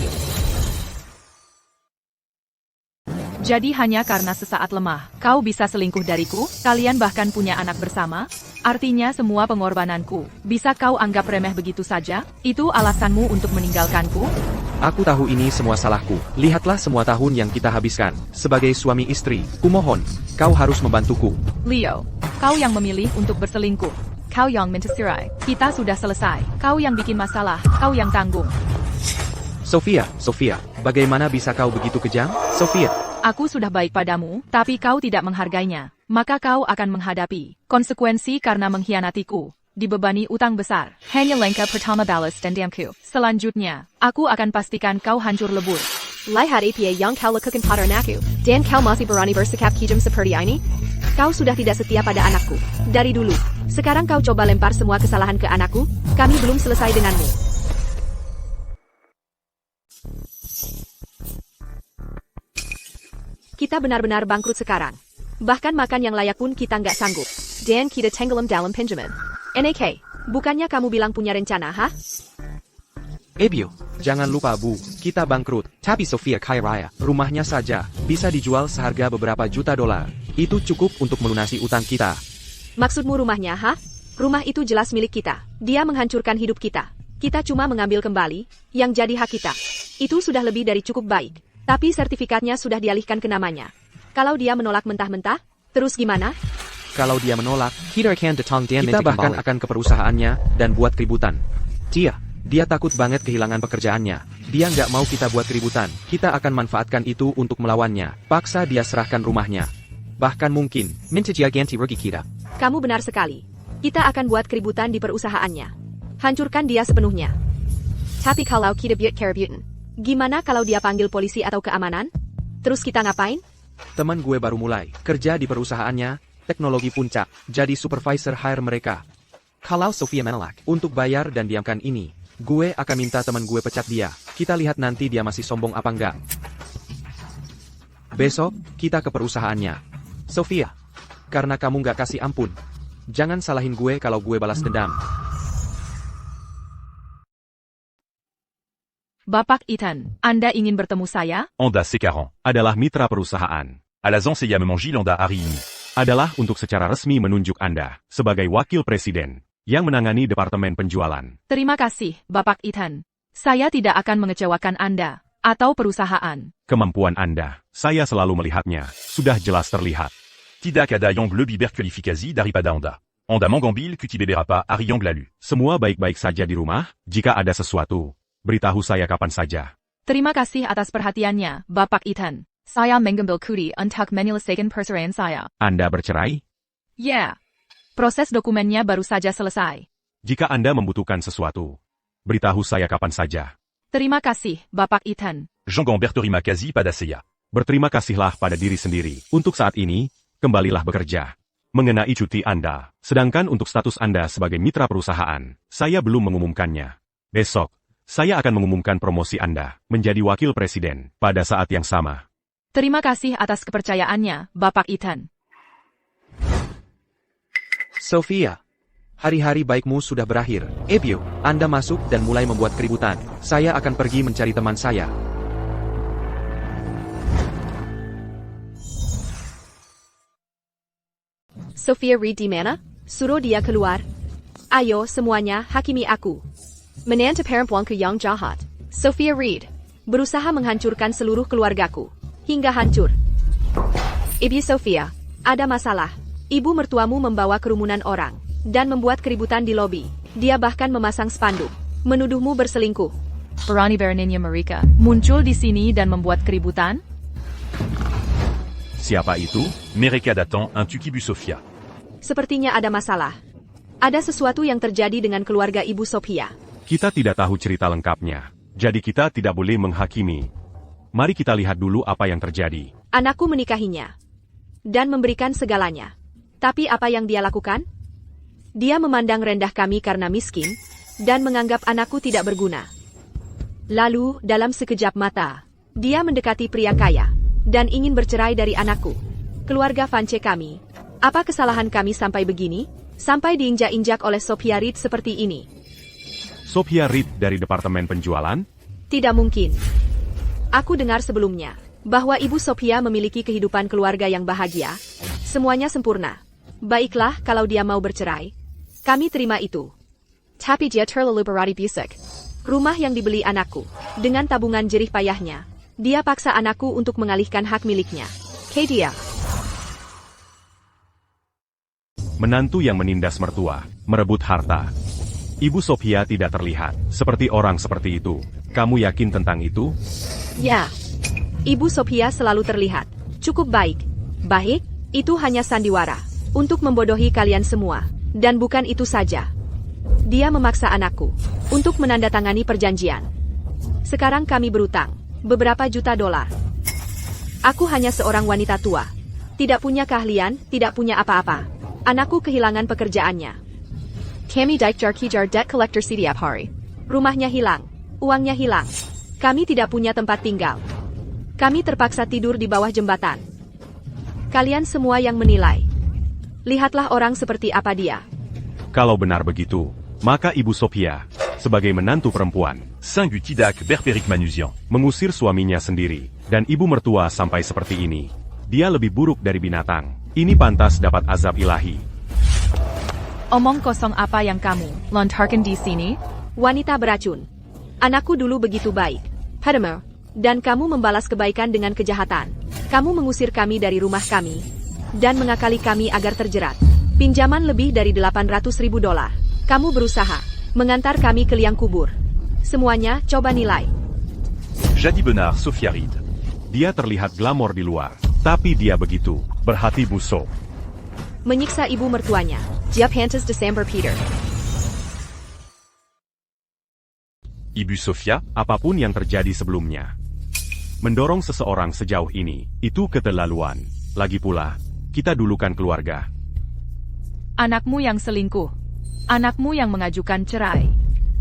Jadi hanya karena sesaat lemah, kau bisa selingkuh dariku? Kalian bahkan punya anak bersama? Artinya semua pengorbananku, bisa kau anggap remeh begitu saja? Itu alasanmu untuk meninggalkanku? Aku tahu ini semua salahku. Lihatlah semua tahun yang kita habiskan. Sebagai suami istri, kumohon, kau harus membantuku. Leo, kau yang memilih untuk berselingkuh. Kau yang minta cerai. Kita sudah selesai. Kau yang bikin masalah, kau yang tanggung. Sofia, bagaimana bisa kau begitu kejam? Sofia. Aku sudah baik padamu, tapi kau tidak menghargainya. Maka kau akan menghadapi konsekuensi karena mengkhianatiku. Dibebani utang besar. Hanya lengkap pertama balas dendamku. Selanjutnya, aku akan pastikan kau hancur lebur. Lihat apa yang kau lakukan pada anakku. Dan kau masih berani bersikap kejam seperti ini? Kau sudah tidak setia pada anakku. Dari dulu. Sekarang kau coba lempar semua kesalahan ke anakku. Kami belum selesai denganmu. Kita benar-benar bangkrut sekarang. Bahkan makan yang layak pun kita nggak sanggup. Dan kita tenggelam dalam pinjaman. NAK, bukannya kamu bilang punya rencana, ha? Ebio, jangan lupa Bu, kita bangkrut. Tapi Sofia kaya raya, rumahnya saja bisa dijual seharga beberapa juta dolar. Itu cukup untuk melunasi utang kita. Maksudmu rumahnya, ha? Rumah itu jelas milik kita. Dia menghancurkan hidup kita. Kita cuma mengambil kembali yang jadi hak kita. Itu sudah lebih dari cukup baik. Tapi sertifikatnya sudah dialihkan ke namanya. Kalau dia menolak mentah-mentah, terus gimana? Kalau dia menolak, kita bahkan akan ke perusahaannya dan buat keributan. Dia takut banget kehilangan pekerjaannya. Dia nggak mau kita buat keributan. Kita akan manfaatkan itu untuk melawannya. Paksa dia serahkan rumahnya. Bahkan mungkin, minta dia ganti rugi kita. Kamu benar sekali. Kita akan buat keributan di perusahaannya. Hancurkan dia sepenuhnya. Tapi kalau kita buat keributan, gimana kalau dia panggil polisi atau keamanan? Terus kita ngapain? Teman gue baru mulai kerja di perusahaannya, teknologi puncak, jadi supervisor hire mereka. Kalau Sofia menolak untuk bayar dan diamkan ini, gue akan minta teman gue pecat dia. Kita lihat nanti dia masih sombong apa enggak. Besok, kita ke perusahaannya. Sofia, karena kamu nggak kasih ampun. Jangan salahin gue kalau gue balas dendam. Bapak Ethan, Anda ingin bertemu saya? Honda Cicaron adalah mitra perusahaan. Alazan Seyam Gilanda hari ini adalah untuk secara resmi menunjuk Anda sebagai wakil presiden yang menangani departemen penjualan. Terima kasih, Bapak Ethan. Saya tidak akan mengecewakan Anda atau perusahaan. Kemampuan Anda, saya selalu melihatnya, sudah jelas terlihat. Tidak ada yang lebih berkualifikasi daripada Anda. Anda mengambil cuti beberapa hari yang lalu. Semua baik-baik saja di rumah, jika ada sesuatu, beritahu saya kapan saja. Terima kasih atas perhatiannya, Bapak Ethan. Saya mengambil cuti untuk menyelesaikan perceraian saya. Anda bercerai? Ya. Proses dokumennya baru saja selesai. Jika Anda membutuhkan sesuatu, beritahu saya kapan saja. Terima kasih, Bapak Ethan. Jangan berterima kasih pada saya. Berterima kasihlah pada diri sendiri. Untuk saat ini, kembalilah bekerja. Mengenai cuti Anda, sedangkan untuk status Anda sebagai mitra perusahaan, saya belum mengumumkannya. Besok, saya akan mengumumkan promosi Anda menjadi wakil presiden pada saat yang sama. Terima kasih atas kepercayaannya, Bapak Ethan. Sophia, hari-hari baikmu sudah berakhir. Ebio, Anda masuk dan mulai membuat keributan. Saya akan pergi mencari teman saya. Sophia Reed di mana? Suruh dia keluar. Ayo semuanya, hakimi aku. Menantu perempuanku yang jahat. Sophia Reed berusaha menghancurkan seluruh keluargaku. Hingga hancur. Ibu Sophia, ada masalah. Ibu mertuamu membawa kerumunan orang dan membuat keributan di lobi. Dia bahkan memasang spanduk, menuduhmu berselingkuh. Berani beraninya mereka muncul di sini dan membuat keributan? Siapa itu? Mereka datang untuk Ibu Sofia. Sepertinya ada masalah. Ada sesuatu yang terjadi dengan keluarga Ibu Sophia. Kita tidak tahu cerita lengkapnya, jadi kita tidak boleh menghakimi. Mari kita lihat dulu apa yang terjadi. Anakku menikahinya dan memberikan segalanya. Tapi apa yang dia lakukan? Dia memandang rendah kami karena miskin dan menganggap anakku tidak berguna. Lalu, dalam sekejap mata, dia mendekati pria kaya dan ingin bercerai dari anakku. Keluarga Vance kami. Apa kesalahan kami sampai begini? Sampai diinjak-injak oleh Sophia Reed seperti ini. Sophia Reed dari Departemen Penjualan? Tidak mungkin. Aku dengar sebelumnya bahwa Ibu Sophia memiliki kehidupan keluarga yang bahagia. Semuanya sempurna. Baiklah kalau dia mau bercerai. Kami terima itu. Tapi dia terlalu berani busuk. Rumah yang dibeli anakku, dengan tabungan jerih payahnya, dia paksa anakku untuk mengalihkan hak miliknya. Dia. Menantu yang menindas mertua, merebut harta. Ibu Sophia tidak terlihat seperti orang seperti itu. Kamu yakin tentang itu? Ya. Ibu Sophia selalu terlihat cukup baik. Baik, itu hanya sandiwara untuk membodohi kalian semua. Dan bukan itu saja. Dia memaksa anakku untuk menandatangani perjanjian. Sekarang kami berutang beberapa juta dolar. Aku hanya seorang wanita tua. Tidak punya keahlian, tidak punya apa-apa. Anakku kehilangan pekerjaannya. Kami dikejar debt collector setiap hari. Rumahnya hilang. Uangnya hilang. Kami tidak punya tempat tinggal. Kami terpaksa tidur di bawah jembatan. Kalian semua yang menilai. Lihatlah orang seperti apa dia. Kalau benar begitu, maka Ibu Sophia, sebagai menantu perempuan, Sungguh tidak berperik manusian. mengusir suaminya sendiri, dan ibu mertua sampai seperti ini. Dia lebih buruk dari binatang. Ini pantas dapat azab ilahi. Omong kosong apa yang kamu lontarkan di sini? Wanita beracun. Anakku dulu begitu baik. Padamu. Dan kamu membalas kebaikan dengan kejahatan. Kamu mengusir kami dari rumah kami. Dan mengakali kami agar terjerat. Pinjaman lebih dari 800.000 dolar. Kamu berusaha mengantar kami ke liang kubur. Semuanya, coba nilai. Jadi benar Sophia Reed. Dia terlihat glamor di luar, tapi dia begitu berhati busuk. Menyiksa ibu mertuanya. Dia pantas December Peter. Ibu Sofia, Apapun yang terjadi sebelumnya, mendorong seseorang sejauh ini, itu keterlaluan. Lagi pula, kita dulukan keluarga. Anakmu yang selingkuh. Anakmu yang mengajukan cerai.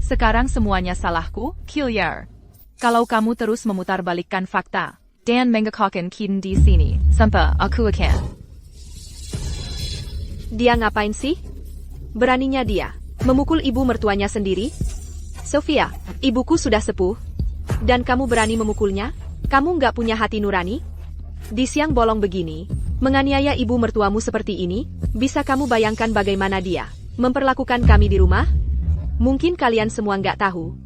Sekarang semuanya salahku, Killier. Kalau kamu terus memutarbalikkan fakta, dan mengekokkan Keaton di sini, sampai aku akan. Dia ngapain sih? Beraninya dia memukul ibu mertuanya sendiri? Sophia, ibuku sudah sepuh. Dan kamu berani memukulnya? Kamu nggak punya hati nurani? Di siang bolong begini, menganiaya ibu mertuamu seperti ini, bisa kamu bayangkan bagaimana dia memperlakukan kami di rumah? Mungkin kalian semua nggak tahu.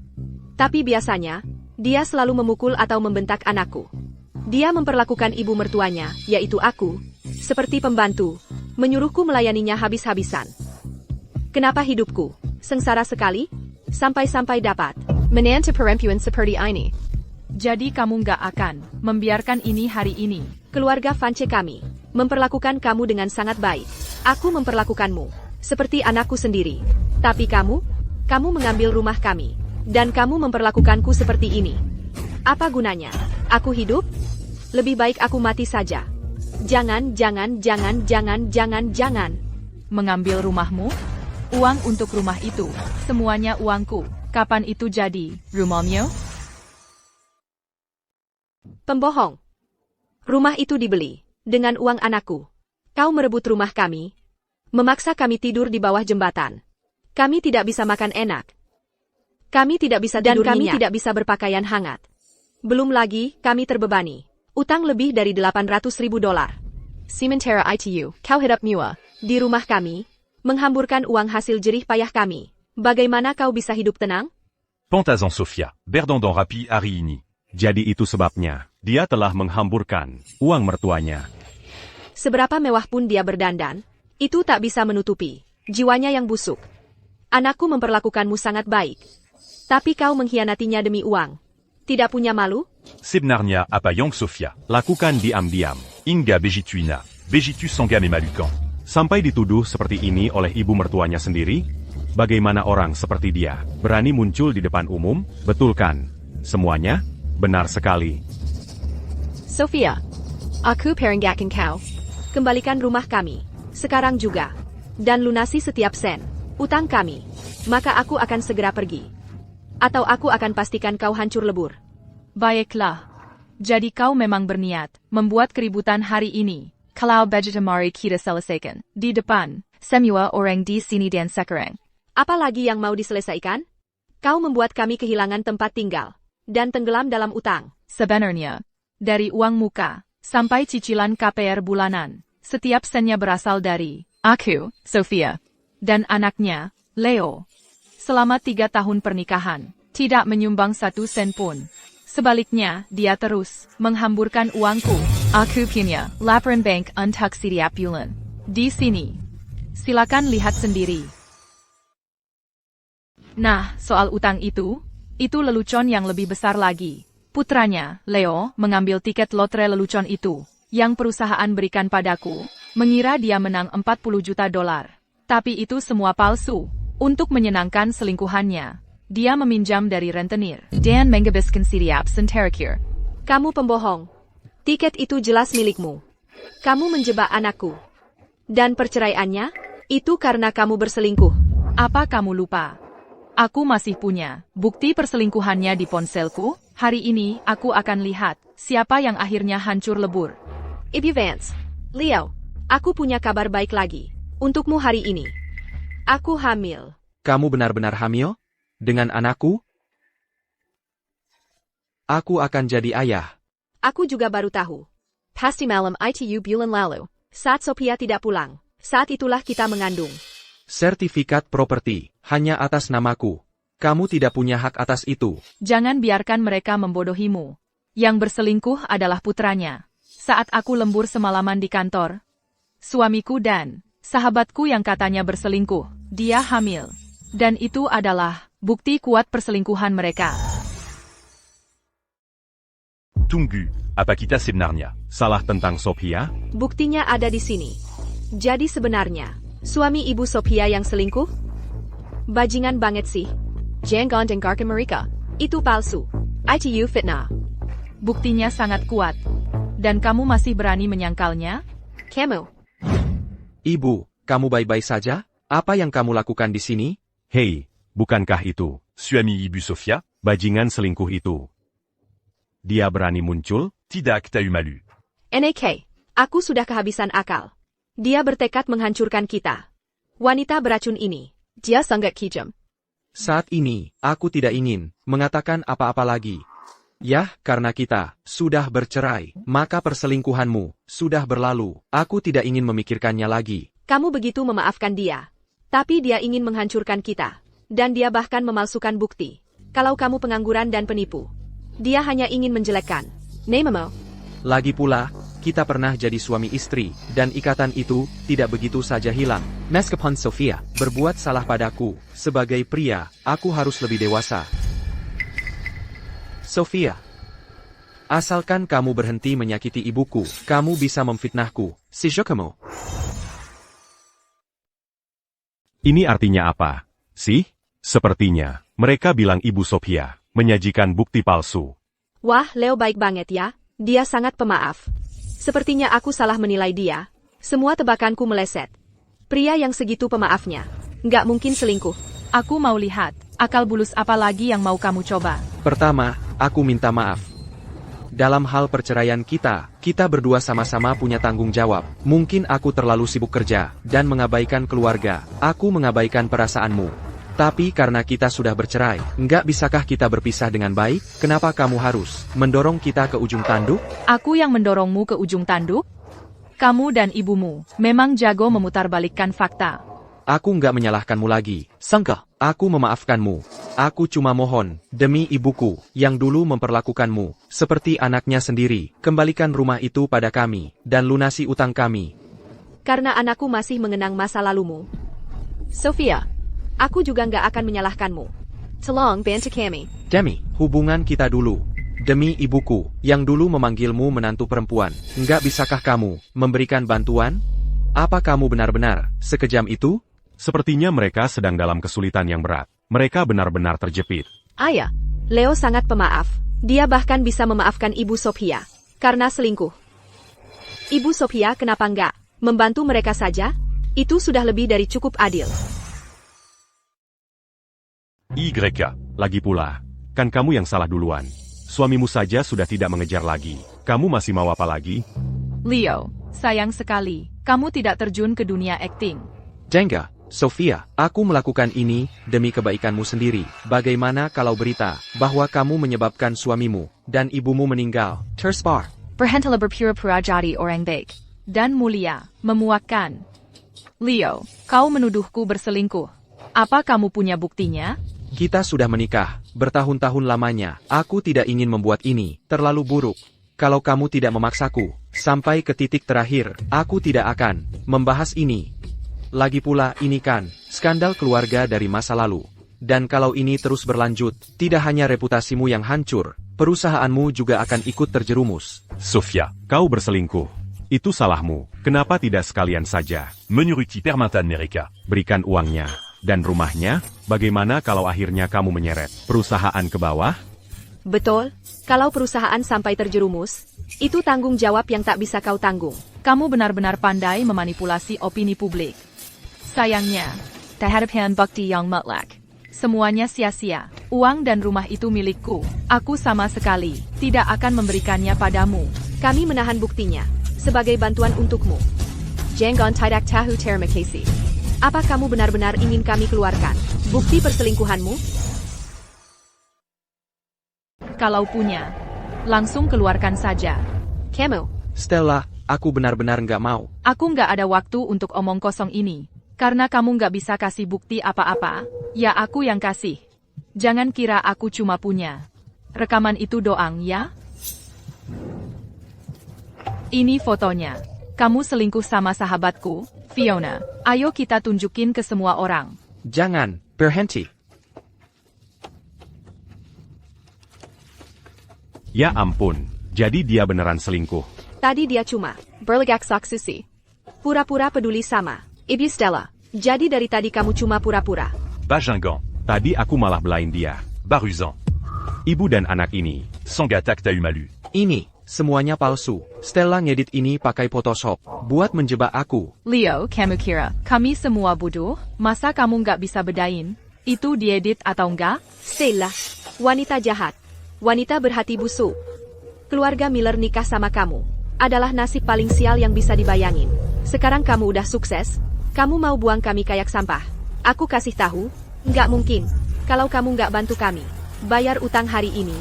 Tapi biasanya, dia selalu memukul atau membentak anakku. Dia memperlakukan ibu mertuanya, yaitu aku, seperti pembantu, menyuruhku melayaninya habis-habisan. Kenapa hidupku sengsara sekali? Sampai-sampai dapat Menantu perempuan seperti ini. Jadi kamu nggak akan membiarkan ini hari ini. keluarga Vance kami memperlakukan kamu dengan sangat baik. Aku memperlakukanmu seperti anakku sendiri. Tapi kamu mengambil rumah kami. Dan kamu memperlakukanku seperti ini. Apa gunanya? Aku hidup? Lebih baik aku mati saja. Jangan. Mengambil rumahmu? Uang untuk rumah itu, semuanya uangku. Kapan itu jadi, rumahmu? Pembohong. Rumah itu dibeli dengan uang anakku. Kau merebut rumah kami, memaksa kami tidur di bawah jembatan. Kami tidak bisa makan enak. Kami tidak bisa tidur nyenyak. Tidak bisa berpakaian hangat. Belum lagi, kami terbebani. Utang lebih dari $800.000. Sementara itu, kau hidup mewah. Di rumah kami, menghamburkan uang hasil jerih payah kami. Bagaimana kau bisa hidup tenang? Pantazan Sofia, Berdandant Rapi hari ini. Jadi itu sebabnya, dia telah menghamburkan uang mertuanya. Seberapa mewah pun dia berdandan, itu tak bisa menutupi jiwanya yang busuk. Anakku memperlakukanmu sangat baik. Tapi kau mengkhianatinya demi uang. Tidak punya malu? Sebenarnya apa yang Sofia? Lakukan diam-diam. Inga Begituina, Begitu Sangam et Malukan. Sampai dituduh seperti ini oleh ibu mertuanya sendiri? Bagaimana orang seperti dia berani muncul di depan umum? Betul kan? Semuanya? Benar sekali. Sophia, aku peringatkan kau. Kembalikan rumah kami. Sekarang juga. Dan lunasi setiap sen. Utang kami. Maka aku akan segera pergi. Atau aku akan pastikan kau hancur lebur. Baiklah. Jadi kau memang berniat membuat keributan hari ini. Kalau begitu mari kita selesaikan. Di depan, semua orang di sini dan sekarang. Apa lagi yang mau diselesaikan? Kau membuat kami kehilangan tempat tinggal. Dan tenggelam dalam utang. Sebenarnya, dari uang muka, sampai cicilan KPR bulanan, setiap sennya berasal dari aku, Sophia, dan anaknya, Leo. Selama 3 tahun pernikahan, tidak menyumbang 1 sen pun. Sebaliknya, dia terus menghamburkan uangku. Aku punya laporan bank untuk setiap bulan. Di sini. Silakan lihat sendiri. Nah, soal utang itu lelucon yang lebih besar lagi. Putranya, Leo, mengambil tiket lotre lelucon itu, yang perusahaan berikan padaku, mengira dia menang $40 juta. Tapi itu semua palsu. Untuk menyenangkan selingkuhannya, dia meminjam dari rentenir, dan menghabiskan setiap sen terakhir. Kamu pembohong. Tiket itu jelas milikmu. Kamu menjebak anakku. Dan perceraiannya, itu karena kamu berselingkuh. Apa kamu lupa? Aku masih punya bukti perselingkuhannya di ponselku. Hari ini aku akan lihat siapa yang akhirnya hancur lebur. Ibu Vance, Leo, aku punya kabar baik lagi untukmu hari ini. Aku hamil. Kamu benar-benar hamil? Dengan anakku? Aku akan jadi ayah. Aku juga baru tahu. Pasti malam itu bulan lalu. Saat Sophia tidak pulang, saat itulah kita mengandung. Sertifikat properti, hanya atas namaku. Kamu tidak punya hak atas itu. Jangan biarkan mereka membodohimu. Yang berselingkuh adalah putranya. Saat aku lembur semalaman di kantor, suamiku dan sahabatku yang katanya berselingkuh, dia hamil. Dan itu adalah bukti kuat perselingkuhan mereka. Tunggu, apa kita sebenarnya? Salah tentang Sophia? Buktinya ada di sini. Jadi sebenarnya, suami ibu Sophia yang selingkuh? Bajingan banget sih. Jangan dengarkan mereka. Itu palsu. Itu fitnah. Buktinya sangat kuat. Dan kamu masih berani menyangkalnya? Kamu. Ibu, kamu baik-baik saja? Apa yang kamu lakukan di sini? Hei, bukankah itu Suami Ibu Sofia? bajingan selingkuh itu? Dia berani muncul? Tidak tahu malu. NK, aku sudah kehabisan akal. Dia bertekad menghancurkan kita. Wanita beracun ini. Dia sangat kejam. Saat ini, aku tidak ingin mengatakan apa-apa lagi. Yah, karena kita sudah bercerai, maka perselingkuhanmu sudah berlalu. Aku tidak ingin memikirkannya lagi. Kamu begitu memaafkan dia. Tapi dia ingin menghancurkan kita. Dan dia bahkan memalsukan bukti. Kalau kamu pengangguran dan penipu. Dia hanya ingin menjelekkan namamu. Lagi pula, kita pernah jadi suami istri, dan ikatan itu tidak begitu saja hilang. Meskipun Sofia berbuat salah padaku, sebagai pria, aku harus lebih dewasa. Sofia, asalkan kamu berhenti menyakiti ibuku, kamu bisa memfitnahku. Si kamu. Ini artinya apa? Sih? Sepertinya, mereka bilang Ibu Sophia menyajikan bukti palsu. Wah, Leo baik banget ya. Dia sangat pemaaf. Sepertinya aku salah menilai dia. Semua tebakanku meleset. Pria yang segitu pemaafnya. Nggak mungkin selingkuh. Aku mau lihat, akal bulus apa lagi yang mau kamu coba. Pertama, aku minta maaf. Dalam hal perceraian kita berdua sama-sama punya tanggung jawab. Mungkin aku terlalu sibuk kerja, dan mengabaikan keluarga. Aku mengabaikan perasaanmu. Tapi karena kita sudah bercerai, nggak bisakah kita berpisah dengan baik? Kenapa kamu harus mendorong kita ke ujung tanduk? Aku yang mendorongmu ke ujung tanduk? Kamu dan ibumu memang jago memutarbalikkan fakta. Aku nggak menyalahkanmu lagi. Sangka, aku memaafkanmu. Aku cuma mohon, demi ibuku, yang dulu memperlakukanmu seperti anaknya sendiri, kembalikan rumah itu pada kami, dan lunasi utang kami. Karena anakku masih mengenang masa lalumu. Sofia, aku juga nggak akan menyalahkanmu. Tolong bantu kami. Demi hubungan kita dulu. Demi ibuku, yang dulu memanggilmu menantu perempuan, nggak bisakah kamu memberikan bantuan? Apa kamu benar-benar sekejam itu? Sepertinya mereka sedang dalam kesulitan yang berat. Mereka benar-benar terjepit. Ayah, Leo sangat pemaaf. Dia bahkan bisa memaafkan Ibu Sophia karena selingkuh. Ibu Sophia kenapa nggak membantu mereka saja? Itu sudah lebih dari cukup adil. YK. Lagi pula, kan kamu yang salah duluan. Suamimu saja sudah tidak mengejar lagi. Kamu masih mau apa lagi? Leo, sayang sekali, kamu tidak terjun ke dunia akting. Jengga, Sofia, aku melakukan ini demi kebaikanmu sendiri. Bagaimana kalau berita bahwa kamu menyebabkan suamimu dan ibumu meninggal tersebar? Berhentilah berpura-pura jadi orang baik dan mulia, memuakkan. Leo, kau menuduhku berselingkuh. Apa kamu punya buktinya? Kita sudah menikah, bertahun-tahun lamanya. Aku tidak ingin membuat ini terlalu buruk. Kalau kamu tidak memaksaku, sampai ke titik terakhir, aku tidak akan membahas ini. Lagi pula ini kan, skandal keluarga dari masa lalu. Dan kalau ini terus berlanjut, tidak hanya reputasimu yang hancur, perusahaanmu juga akan ikut terjerumus. Sofia. Kau berselingkuh. Itu salahmu. Kenapa tidak sekalian saja? Menuruti permintaan mereka. Berikan uangnya. Dan rumahnya, bagaimana kalau akhirnya kamu menyeret perusahaan ke bawah? Betul, kalau perusahaan sampai terjerumus, itu tanggung jawab yang tak bisa kau tanggung. Kamu benar-benar pandai memanipulasi opini publik. Sayangnya, terhadapkan bukti yang mutlak. Semuanya sia-sia. Uang dan rumah itu milikku. Aku sama sekali tidak akan memberikannya padamu. Kami menahan buktinya, sebagai bantuan untukmu. Jangan tidak tahu terima kasih. Apa kamu benar-benar ingin kami keluarkan bukti perselingkuhanmu? Kalau punya, langsung keluarkan saja. Kamu, Stella, aku benar-benar nggak mau. Aku nggak ada waktu untuk omong kosong ini. Karena kamu nggak bisa kasih bukti apa-apa, ya aku yang kasih. Jangan kira aku cuma punya rekaman itu doang ya. Ini fotonya. Kamu selingkuh sama sahabatku, Fiona. Ayo kita tunjukin ke semua orang. Jangan, berhenti. Ya ampun, jadi dia beneran selingkuh. tadi dia cuma Berlagak saksusi. pura-pura peduli sama Ibu Stella. Jadi dari tadi kamu cuma pura-pura. Bajingan. Tadi aku malah belain dia. Baruzan. Ibu dan anak ini. Sangatak Taumalu. Ini, semuanya palsu. Stella ngedit ini pakai Photoshop, buat menjebak aku. Leo, kamu kira kami semua bodoh? Masa kamu nggak bisa bedain? Itu diedit atau enggak? Stella, wanita jahat. Wanita berhati busuk. Keluarga Miller nikah sama kamu adalah nasib paling sial yang bisa dibayangin. Sekarang kamu udah sukses, kamu mau buang kami kayak sampah. Aku kasih tahu, nggak mungkin. Kalau kamu nggak bantu kami bayar utang hari ini,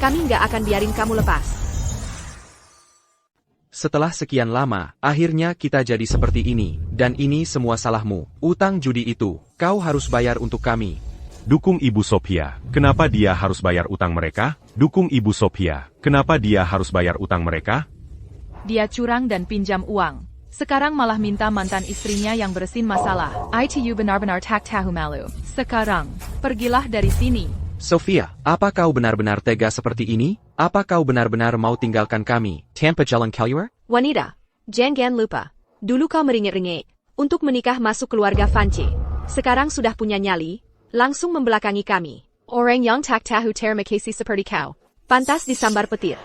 Kami nggak akan biarin kamu lepas. Setelah sekian lama, akhirnya kita jadi seperti ini, dan ini semua salahmu. Utang judi itu, kau harus bayar untuk kami. Dukung Ibu Sophia. Kenapa dia harus bayar utang mereka? Dukung Ibu Sophia. Kenapa dia harus bayar utang mereka? Dia curang dan pinjam uang. Sekarang malah minta mantan istrinya yang bersin masalah. Itu benar-benar tak tahu malu. Sekarang, pergilah dari sini. Sophia, apa kau benar-benar tega seperti ini? Apa kau benar-benar mau tinggalkan kami, tanpa jalan keluar? Wanita, jangan lupa. Dulu kau meringit-ringit untuk menikah masuk keluarga Vance. Sekarang sudah punya nyali, langsung membelakangi kami. Orang yang tak tahu terima kasih seperti kau. Pantas disambar petir.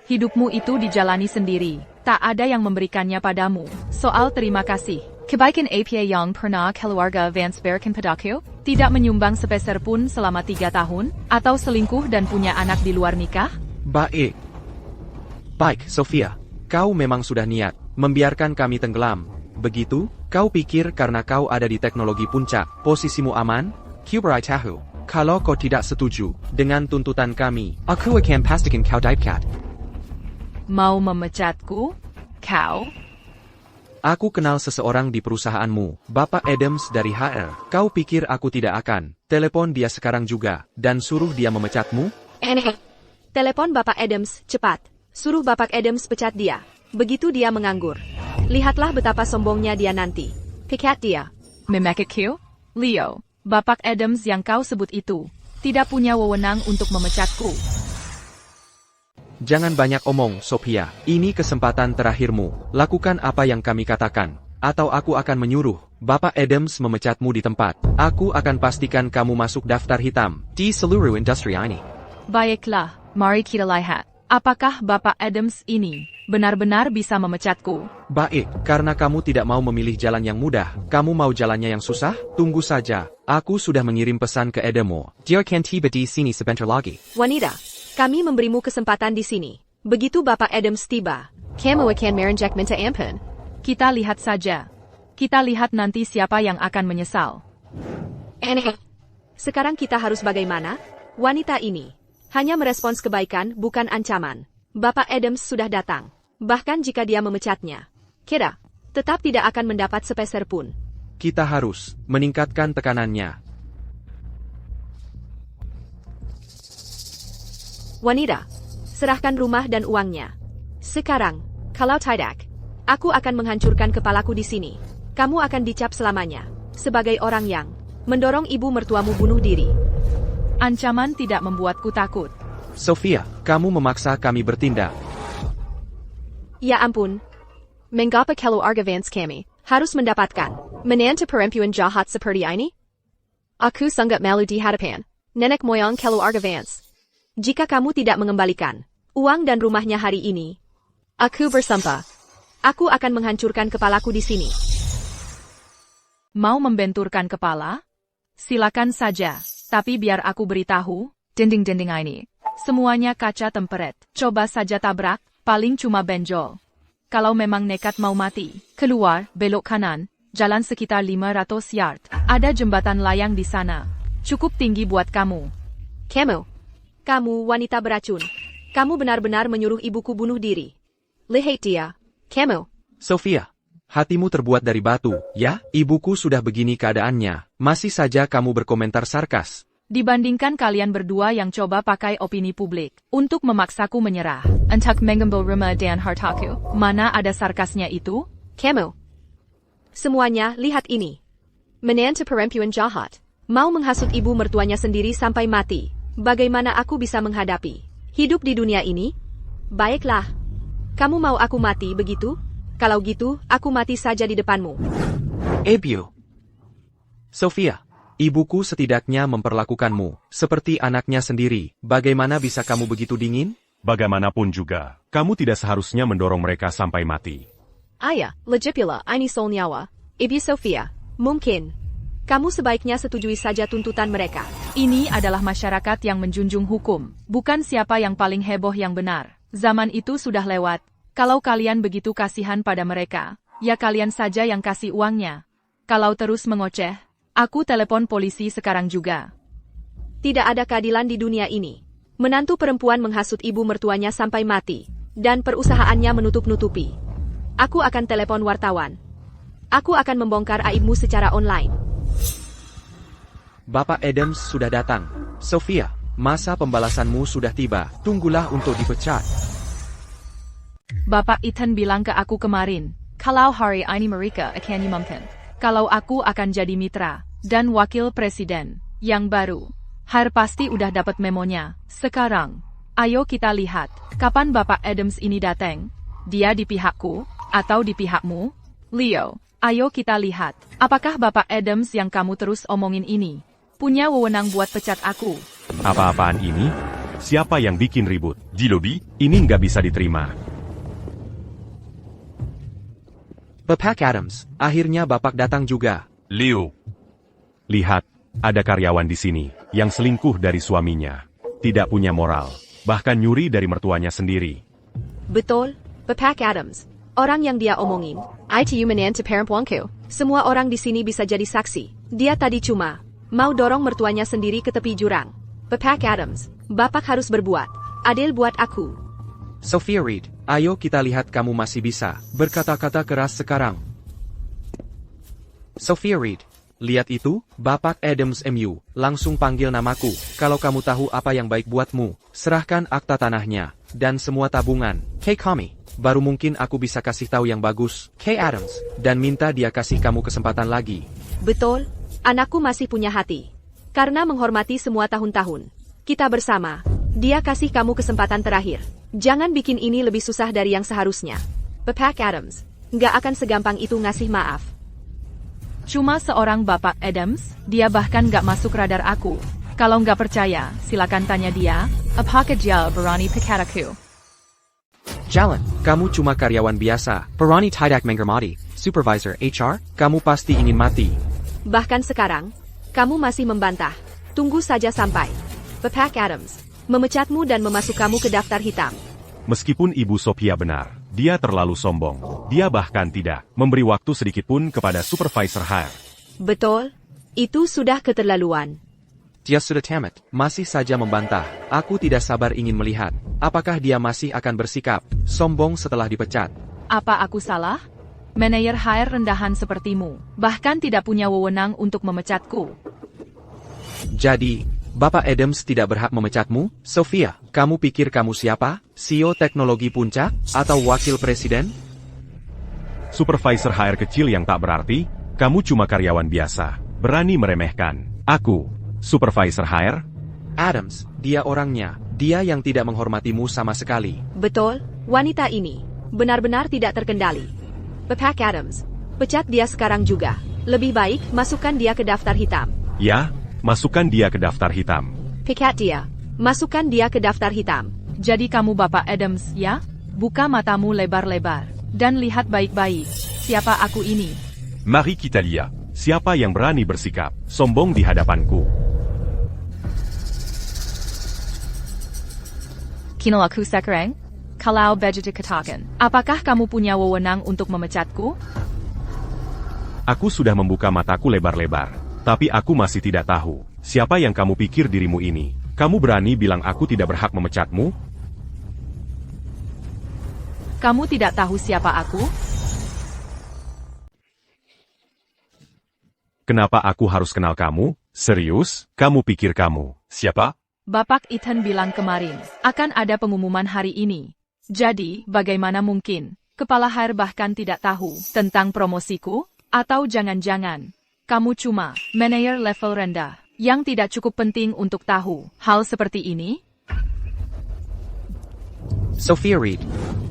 Hidupmu itu dijalani sendiri. Tak ada yang memberikannya padamu. Soal terima kasih. Kebaikan apa yang pernah keluarga Vance berikan padaku? Tidak menyumbang sepeser pun selama 3 tahun, atau selingkuh dan punya anak di luar nikah? Baik. Baik, Sophia. Kau memang sudah niat membiarkan kami tenggelam. Begitu, kau pikir karena kau ada di teknologi puncak, posisimu aman? Kuberai tahu. Kalau kau tidak setuju dengan tuntutan kami, aku akan pastikan kau dipecat. Mau memecatku? Kau? Aku kenal seseorang di perusahaanmu, Bapak Adams dari HR. Kau pikir aku tidak akan telepon dia sekarang juga, dan suruh dia memecatmu? Aneh. Telepon Bapak Adams, cepat. Suruh Bapak Adams pecat dia. Begitu dia menganggur. Lihatlah betapa sombongnya dia nanti. Pecat dia. Memekatku? Leo, Bapak Adams yang kau sebut itu, tidak punya wewenang untuk memecatku. Jangan banyak omong, Sophia. Ini kesempatan terakhirmu. Lakukan apa yang kami katakan. Atau aku akan menyuruh Bapak Adams memecatmu di tempat. Aku akan pastikan kamu masuk daftar hitam di seluruh industri ini. Baiklah, mari kita lihat. Apakah Bapak Adams ini benar-benar bisa memecatku? Baik, karena kamu tidak mau memilih jalan yang mudah, kamu mau jalannya yang susah? Tunggu saja. Aku sudah mengirim pesan ke Edemo. Dia akan tiba di sini sebentar lagi. Wanita, kami memberimu kesempatan di sini. Begitu Bapak Adams tiba. Kamu akan merenjak minta ampun. Kita lihat saja. Kita lihat nanti siapa yang akan menyesal. Aneh. Sekarang kita harus bagaimana? Wanita ini hanya merespons kebaikan, bukan ancaman. Bapak Adams sudah datang. Bahkan jika dia memecatnya, kita tetap tidak akan mendapat sepeser pun. Kita harus meningkatkan tekanannya. Wanita, serahkan rumah dan uangnya. Sekarang, kalau tidak, aku akan menghancurkan kepalaku di sini. Kamu akan dicap selamanya sebagai orang yang mendorong ibu mertuamu bunuh diri. Ancaman tidak membuatku takut. Sophia, kamu memaksa kami bertindak. Ya ampun, Mengapa keluarga Vance kami harus mendapatkan menantu perempuan jahat seperti ini? Aku sangat malu di hadapan nenek moyang keluarga Vance. Jika kamu tidak mengembalikan uang dan rumahnya hari ini, Aku bersumpah, aku akan menghancurkan kepalaku di sini. Mau membenturkan kepala? Silakan saja. Tapi biar aku beritahu, dinding-dinding ini, semuanya kaca temperet. Coba saja tabrak, paling cuma benjol. Kalau memang nekat mau mati, keluar, belok kanan, jalan sekitar 500 yard. Ada jembatan layang di sana. Cukup tinggi buat kamu. Kamu wanita beracun. Kamu benar-benar menyuruh ibuku bunuh diri. Lihat dia. Kamu. Sophia, hatimu terbuat dari batu, ya? Ibuku sudah begini keadaannya. Masih saja kamu berkomentar sarkas. Dibandingkan kalian berdua yang coba pakai opini publik untuk memaksaku menyerah, untuk mengambil rumah dan hartaku, mana ada sarkasnya itu? Kamu. Semuanya, lihat ini. Menantu perempuan jahat. Mau menghasut ibu mertuanya sendiri sampai mati. Bagaimana aku bisa menghadapi hidup di dunia ini? Baiklah. Kamu mau aku mati begitu? Kalau gitu, aku mati saja di depanmu. Ebio. Sophia, ibuku setidaknya memperlakukanmu seperti anaknya sendiri. Bagaimana bisa kamu begitu dingin? Bagaimanapun juga, kamu tidak seharusnya mendorong mereka sampai mati. Ayah, legipula ini soal nyawa. Ibu Sophia. Mungkin. Kamu sebaiknya setujui saja tuntutan mereka. Ini adalah masyarakat yang menjunjung hukum, bukan siapa yang paling heboh yang benar. Zaman itu sudah lewat. Kalau kalian begitu kasihan pada mereka, ya kalian saja yang kasih uangnya. Kalau terus mengoceh, aku telepon polisi sekarang juga. Tidak ada keadilan di dunia ini. Menantu perempuan menghasut ibu mertuanya sampai mati, dan perusahaannya menutup-nutupi. Aku akan telepon wartawan. Aku akan membongkar aibmu secara online. Bapak Adams sudah datang. Sophia, masa pembalasanmu sudah tiba. Tunggulah untuk dipecat. Bapak Ethan bilang ke aku kemarin, kalau hari ini mereka akan mungkin. Kalau aku akan jadi mitra dan wakil presiden yang baru. Har pasti udah dapat memonya. Sekarang, ayo kita lihat, kapan Bapak Adams ini datang? Dia di pihakku, atau di pihakmu? Leo, ayo kita lihat, apakah Bapak Adams yang kamu terus omongin ini punya wewenang buat pecat aku? Apa-apaan ini? Siapa yang bikin ribut? Dit Lobby, Ini nggak bisa diterima. Bapak Adams, akhirnya Bapak datang juga. Léo. Lihat, ada karyawan di sini yang selingkuh dari suaminya. Tidak punya moral, bahkan nyuri dari mertuanya sendiri. Betul, Bapak Adams. Orang yang dia omongin. Itu menantu perempuanku. Semua orang di sini bisa jadi saksi. Dia tadi cuma mau dorong mertuanya sendiri ke tepi jurang. Bapak Adams, Bapak harus berbuat adil buat aku. Sophia Reed, ayo kita lihat kamu masih bisa berkata-kata keras sekarang. Sophia Reed, lihat itu, Bapak Adams MU, langsung panggil namaku. Kalau kamu tahu apa yang baik buatmu, serahkan akta tanahnya, dan semua tabungan. Kay kami, baru mungkin aku bisa kasih tahu yang bagus. Kay Adams, dan minta dia kasih kamu kesempatan lagi. Betul, anakku masih punya hati. Karena menghormati semua tahun-tahun kita bersama, dia kasih kamu kesempatan terakhir. Jangan bikin ini lebih susah dari yang seharusnya. Bapak Adams, nggak akan segampang itu ngasih maaf. Cuma seorang Bapak Adams, dia bahkan nggak masuk radar aku. Kalau nggak percaya, silakan tanya dia, apakah dia berani pecat aku? Jalan, kamu cuma karyawan biasa. Perani tidak menghormati. Supervisor HR, kamu pasti ingin mati. Bahkan sekarang, kamu masih membantah. Tunggu saja sampai Bapak Adams memecatmu dan memasuk kamu ke daftar hitam. Meskipun Ibu Sophia benar, dia terlalu sombong. Dia bahkan tidak memberi waktu sedikit pun kepada supervisor hire. Betul, itu sudah keterlaluan. Dia sudah tamat, masih saja membantah. Aku tidak sabar ingin melihat, apakah dia masih akan bersikap sombong setelah dipecat. Apa aku salah? Manajer hire rendahan sepertimu, bahkan tidak punya wewenang untuk memecatku. Jadi, Bapak Adams tidak berhak memecatmu? Sophia, kamu pikir kamu siapa? CEO teknologi puncak? Atau wakil presiden? Supervisor HR kecil yang tak berarti, kamu cuma karyawan biasa. Berani meremehkan aku, supervisor HR? Adams, dia orangnya. Dia yang tidak menghormatimu sama sekali. Betul, wanita ini benar-benar tidak terkendali. Bapak Adams, pecat dia sekarang juga. Lebih baik masukkan dia ke daftar hitam. Ya, masukkan dia ke daftar hitam. Pecat dia. Masukkan dia ke daftar hitam. Jadi kamu Bapak Adams, ya? Buka matamu lebar-lebar, dan lihat baik-baik, siapa aku ini. Marie Kitalia. Siapa yang berani bersikap sombong di hadapanku? Kino aku sekarang? Kalau begitu katakan, apakah kamu punya wewenang untuk memecatku? Aku sudah membuka mataku lebar-lebar, tapi aku masih tidak tahu siapa yang kamu pikir dirimu ini. Kamu berani bilang aku tidak berhak memecatmu? Kamu tidak tahu siapa aku? Kenapa aku harus kenal kamu? Serius? Kamu pikir kamu Siapa? Bapak Ethan bilang kemarin, akan ada pengumuman hari ini. Jadi, bagaimana mungkin, kepala HR bahkan tidak tahu tentang promosiku? Atau jangan-jangan, kamu cuma manajer level rendah, yang tidak cukup penting untuk tahu hal seperti ini? Sophia Reed,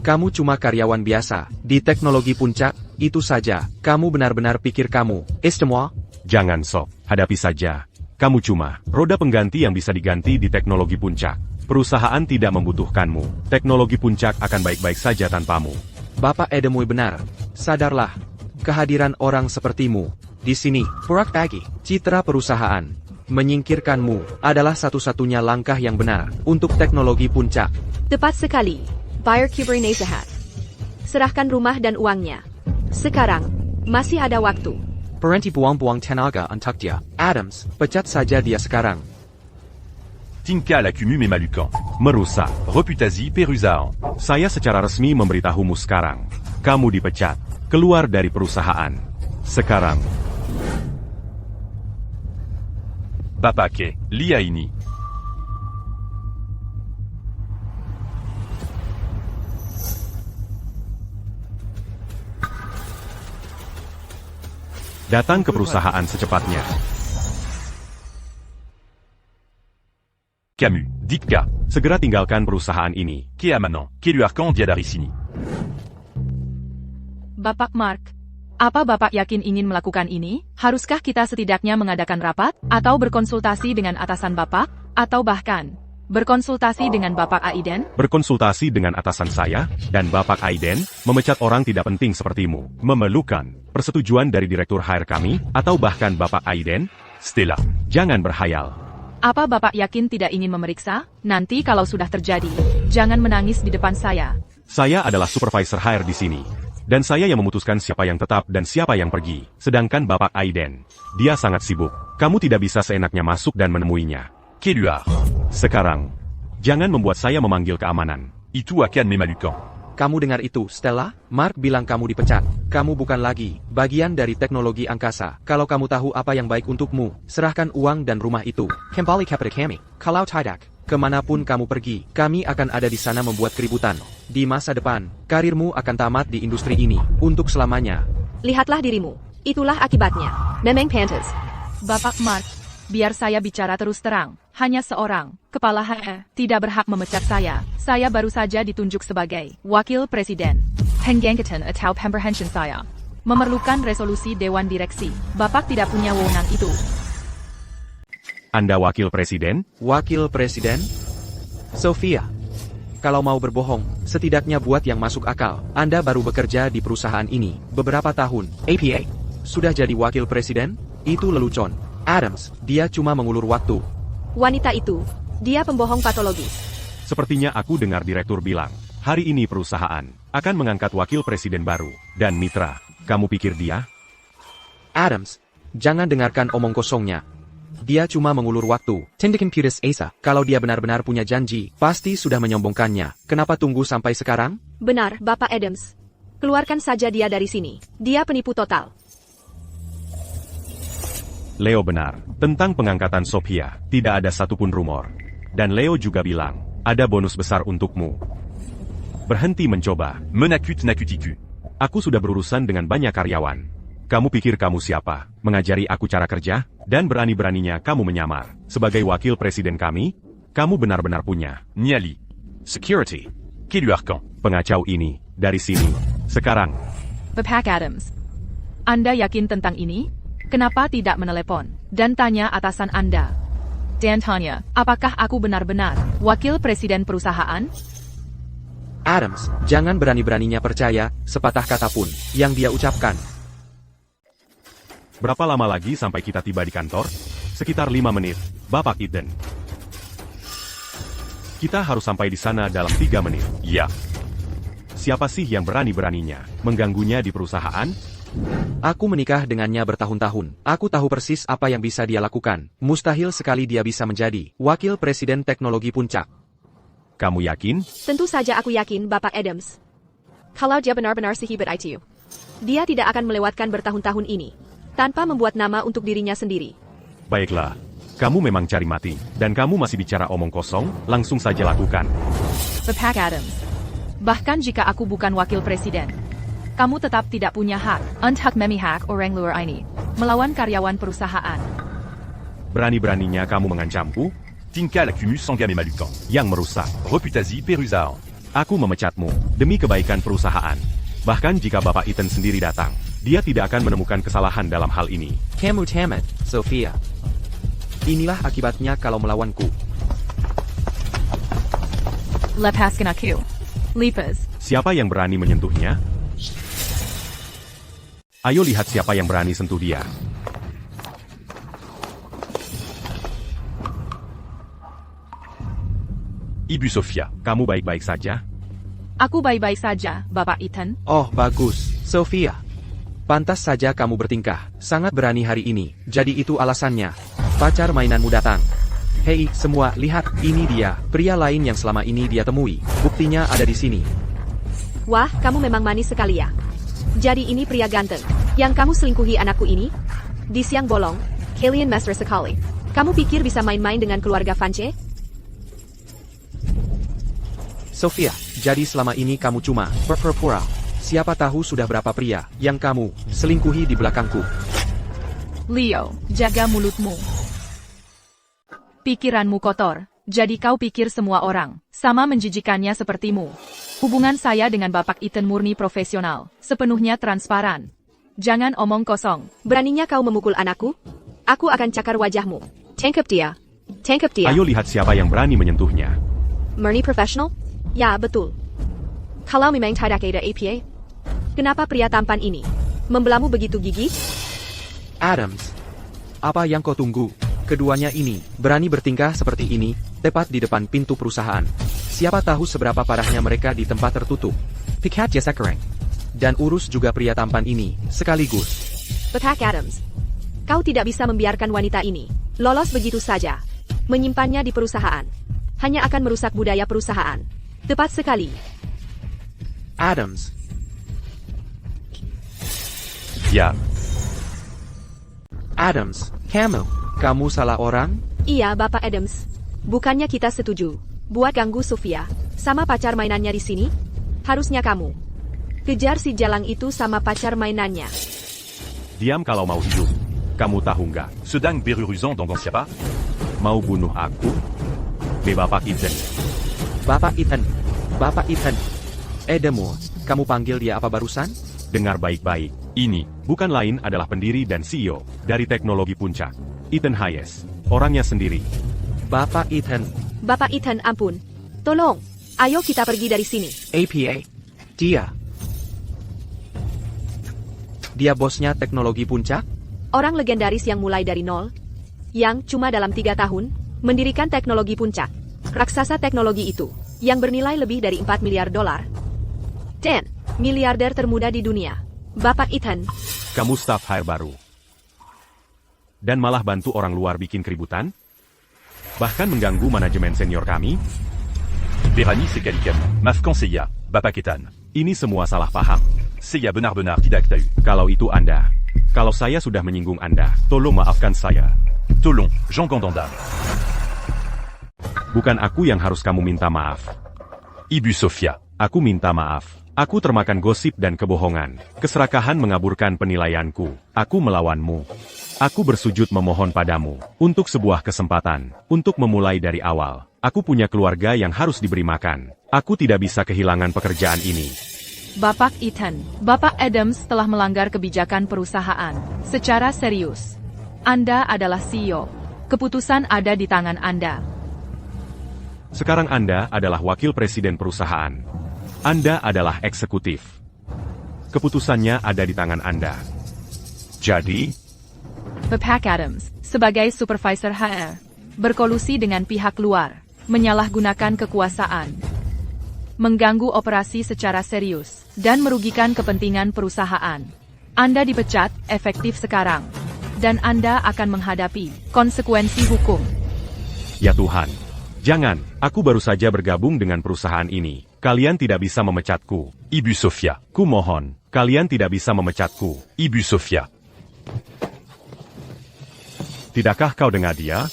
kamu cuma karyawan biasa, di teknologi puncak, itu saja. Kamu benar-benar pikir kamu, istimewa? Jangan sok, hadapi saja. Kamu cuma roda pengganti yang bisa diganti di teknologi puncak. Perusahaan tidak membutuhkanmu. Teknologi puncak akan baik-baik saja tanpamu. Bapak Edemui benar. Sadarlah, kehadiran orang sepertimu di sini, Purak Pagi, citra perusahaan, menyingkirkanmu adalah satu-satunya langkah yang benar untuk teknologi puncak. Tepat sekali. Bayar Kubri Nazahat. Serahkan rumah dan uangnya. Sekarang, masih ada waktu. Perhenti buang-buang tenaga untuk dia. Adams, pecat saja dia sekarang. Tinka Lacumu Memalucan. Merusak. Reputasi Perusaan. Saya secara resmi memberitahumu sekarang. Kamu dipecat. Keluar dari perusahaan. Sekarang. Bapake, Lia ini. Datang ke perusahaan secepatnya. Camus, Ditka. Segera tinggalkan perusahaan ini. Kea Manan, Keluarkan Diadarisini. Bapak Mark, apa Bapak yakin ingin melakukan ini? Haruskah kita setidaknya mengadakan rapat, atau berkonsultasi dengan atasan Bapak, atau bahkan berkonsultasi dengan Bapak Aiden? Berkonsultasi dengan atasan saya, dan Bapak Aiden, memecat orang tidak penting sepertimu. Memerlukan persetujuan dari direktur HR kami, atau bahkan Bapak Aiden? Stella. Jangan berhayal. Apa Bapak yakin tidak ingin memeriksa? Nanti kalau sudah terjadi, jangan menangis di depan saya. Saya adalah supervisor HR di sini. Dan saya yang memutuskan siapa yang tetap dan siapa yang pergi. Sedangkan Bapak Aiden, dia sangat sibuk. Kamu tidak bisa seenaknya masuk dan menemuinya. Keluar. Sekarang, jangan membuat saya memanggil keamanan. Itu akan Memalucan. Kamu dengar itu, Stella? Mark bilang kamu dipecat. Kamu bukan lagi bagian dari teknologi angkasa. Kalau kamu tahu apa yang baik untukmu, serahkan uang dan rumah itu. Kembali kepada kami. Kalau tidak, kemanapun kamu pergi, kami akan ada di sana membuat keributan. Di masa depan, karirmu akan tamat di industri ini, untuk selamanya. Lihatlah dirimu. Itulah akibatnya. Memang pantas. Bapak Mark, biar saya bicara terus terang. Hanya seorang kepala HR tidak berhak memecat saya. Saya baru saja ditunjuk sebagai wakil presiden. Penggangkatan atau pemberhentian saya memerlukan resolusi Dewan Direksi. Bapak tidak punya wewenang itu. Anda wakil presiden? Wakil Presiden? Sophia. Kalau mau berbohong, setidaknya buat yang masuk akal. Anda baru bekerja di perusahaan ini beberapa tahun. APA. Sudah jadi wakil presiden? Itu lelucon. Adams, dia cuma mengulur waktu. Wanita itu, dia pembohong patologis. Sepertinya aku dengar direktur bilang, hari ini perusahaan akan mengangkat wakil presiden baru. Dan mitra, kamu pikir dia? Adams, jangan dengarkan omong kosongnya. Dia cuma mengulur waktu. Tindakan Putus Asa. Kalau dia benar-benar punya janji, pasti sudah menyombongkannya. Kenapa tunggu sampai sekarang? Benar, Bapak Adams. Keluarkan saja dia dari sini. Dia penipu total. Leo benar. Tentang pengangkatan Sophia, tidak ada satupun rumor. Dan Leo juga bilang, ada bonus besar untukmu. Berhenti mencoba. Menakut nakutiku. Aku sudah berurusan dengan banyak karyawan. Kamu pikir kamu siapa? Mengajari aku cara kerja? Dan berani-beraninya kamu menyamar. Sebagai wakil presiden kami, kamu benar-benar punya Niali. Security. Keluarkan. pengacau ini dari sini. Sekarang. Bapak Adams, Anda yakin tentang ini? Kenapa tidak menelepon dan tanya atasan Anda? Dan tanya, apakah aku benar-benar wakil presiden perusahaan? Adams, jangan berani-beraninya percaya sepatah kata pun yang dia ucapkan. Berapa lama lagi sampai kita tiba di kantor? Sekitar 5 menit, Bapak Eden. Kita harus sampai di sana dalam 3 menit. Ya. Siapa sih yang berani-beraninya mengganggunya di perusahaan? Aku menikah dengannya bertahun-tahun. Aku tahu persis apa yang bisa dia lakukan. Mustahil sekali dia bisa menjadi wakil presiden teknologi puncak. Kamu yakin? Tentu saja aku yakin, Bapak Adams. Kalau dia benar-benar sahabat itu. Dia tidak akan melewatkan bertahun-tahun ini tanpa membuat nama untuk dirinya sendiri. Baiklah, kamu memang cari mati, dan kamu masih bicara omong kosong, langsung saja lakukan. Bapak Adams, bahkan jika aku bukan wakil presiden, kamu tetap tidak punya hak untuk memihak orang luar ini melawan karyawan perusahaan. Berani-beraninya kamu mengancamku? Tinka Lacumu Sangam et Malucan. Yang merusak. Reputasi Perusaan. Aku memecatmu demi kebaikan perusahaan. Bahkan jika Bapak Ethan sendiri datang, dia tidak akan menemukan kesalahan dalam hal ini. Kamu tamat, Sophia. Inilah akibatnya kalau melawanku. Lepaskan aku. Lipas. Siapa yang berani menyentuhnya? Ayo lihat siapa yang berani sentuh dia. Ibu Sophia. Kamu baik-baik saja? Aku baik-baik saja, Bapak Ethan. Oh, bagus, Sophia. Pantas saja kamu bertingkah sangat berani hari ini. Jadi itu alasannya. Pacar mainanmu datang. Hei, semua, lihat, ini dia, pria lain yang selama ini dia temui. Buktinya ada di sini. Wah, kamu memang manis sekali ya. Jadi ini pria ganteng. Yang kamu selingkuhi anakku ini? Di siang bolong, Kalian mesra sekali. kamu pikir bisa main-main dengan keluarga Vance? Sofia, jadi selama ini kamu cuma berpura-pura. Siapa tahu sudah berapa pria yang kamu selingkuhi di belakangku. Leo, jaga mulutmu. Pikiranmu kotor, jadi kau pikir semua orang sama menjijikannya sepertimu. Hubungan saya dengan Bapak Ethan murni profesional, sepenuhnya transparan. Jangan omong kosong. Beraninya kau memukul anakku? Aku akan cakar wajahmu. Tangkap dia. Tangkap dia. Ayo lihat siapa yang berani menyentuhnya. Murni professional? Ya, betul. Kalau memang tidak ada APA, Kenapa pria tampan ini membelamu begitu gigih? Adams, apa yang kau tunggu? Keduanya ini berani bertingkah seperti ini, tepat di depan pintu perusahaan. Siapa tahu seberapa parahnya mereka di tempat tertutup. Pikat jasa keren. Dan urus juga pria tampan ini, sekaligus. Petak Adams, kau tidak bisa membiarkan wanita ini lolos begitu saja. Menyimpannya di perusahaan hanya akan merusak budaya perusahaan. Tepat sekali. Adams, Ya, Adams, kamu salah orang? Iya, Bapak Adams. Bukannya kita setuju buat ganggu Sofia sama pacar mainannya di sini? Harusnya kamu kejar si jalang itu sama pacar mainannya. Diam kalau mau hidup. Kamu tahu nggak? ce dingue berurusant dans Siapa? Mau bunuh aku? Bapak Ethan. Bapak Ethan. Bapak Ethan. Demo, kamu panggil dia apa barusan? Dengar baik-baik. Ini bukan lain adalah pendiri dan CEO dari teknologi puncak. Ethan Hayes. Orangnya sendiri. Bapak Ethan. Bapak Ethan, ampun. Tolong, ayo kita pergi dari sini. APA. Dia bosnya teknologi puncak? Orang legendaris yang mulai dari nol, yang cuma dalam 3 tahun, mendirikan teknologi puncak. Raksasa teknologi itu, yang bernilai lebih dari 4 miliar dolar. Dan, miliarder termuda di dunia. Bapak Ethan, Kamu staf hire baru. Dan malah bantu orang luar bikin keributan? Bahkan mengganggu manajemen senior kami? Berani sekali kamu. Maaf conseilla, Bapak Ethan. Ini semua salah paham. C'est ya benar-benar tidak tahu. Kalau itu Anda. Kalau saya sudah menyinggung Anda, tolong maafkan saya. Tolong, Jean Gandanda. Bukan aku yang harus kamu minta maaf. Ibu Sofia. Aku minta maaf. Aku termakan gosip dan kebohongan. Keserakahan mengaburkan penilaianku. Aku melawanmu. Aku bersujud memohon padamu untuk sebuah kesempatan, untuk memulai dari awal. Aku punya keluarga yang harus diberi makan. Aku tidak bisa kehilangan pekerjaan ini. Bapak Ethan, Bapak Adams telah melanggar kebijakan perusahaan secara serius. Anda adalah CEO. Keputusan ada di tangan Anda. Sekarang Anda adalah wakil presiden perusahaan. Anda adalah eksekutif. Keputusannya ada di tangan Anda. Jadi, Bapak Adams, sebagai supervisor HR, berkolusi dengan pihak luar, menyalahgunakan kekuasaan, mengganggu operasi secara serius, dan merugikan kepentingan perusahaan. Anda dipecat, efektif sekarang. Dan Anda akan menghadapi konsekuensi hukum. ya Tuhan. Jangan, aku baru saja bergabung dengan perusahaan ini. Kalian tidak bisa memecatku. Ibu Sofia. Kumohon, kalian tidak bisa memecatku. Ibu Sofia. Tidakkah kau dengar dia?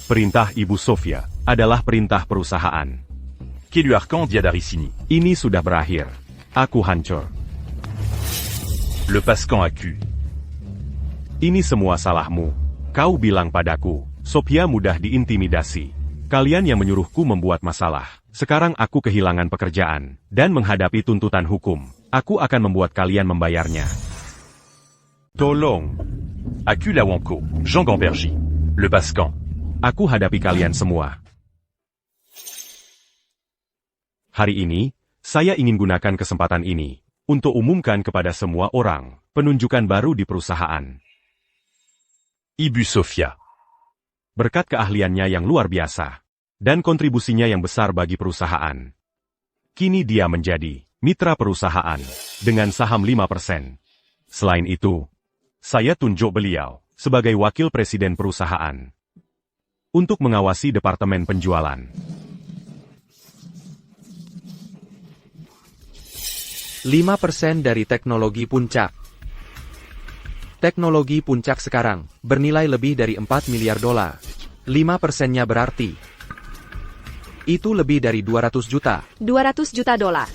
Perintah Ibu Sofia adalah perintah perusahaan. Quelu Arcan dia dari sini. Ini sudah berakhir. Aku hancur. Le Pascan Acu. Ini semua salahmu. Kau bilang padaku, Sophia mudah diintimidasi. Kalian yang menyuruhku membuat masalah. Sekarang aku kehilangan pekerjaan, dan menghadapi tuntutan hukum. Aku akan membuat kalian membayarnya. Tolong. Acu Lawanko. Jean Gambergy. Le Pascan. Aku hadapi kalian semua. Hari ini, saya ingin gunakan kesempatan ini untuk umumkan kepada semua orang penunjukan baru di perusahaan. Ibu Sofia. Berkat keahliannya yang luar biasa dan kontribusinya yang besar bagi perusahaan, kini dia menjadi mitra perusahaan dengan saham 5%. Selain itu, saya tunjuk beliau sebagai wakil presiden perusahaan. untuk mengawasi departemen penjualan. %5 dari teknologi puncak. Teknologi puncak sekarang bernilai lebih dari 4 miliar dolar. 5%-nya berarti itu lebih dari 200 juta. 200 juta dolar.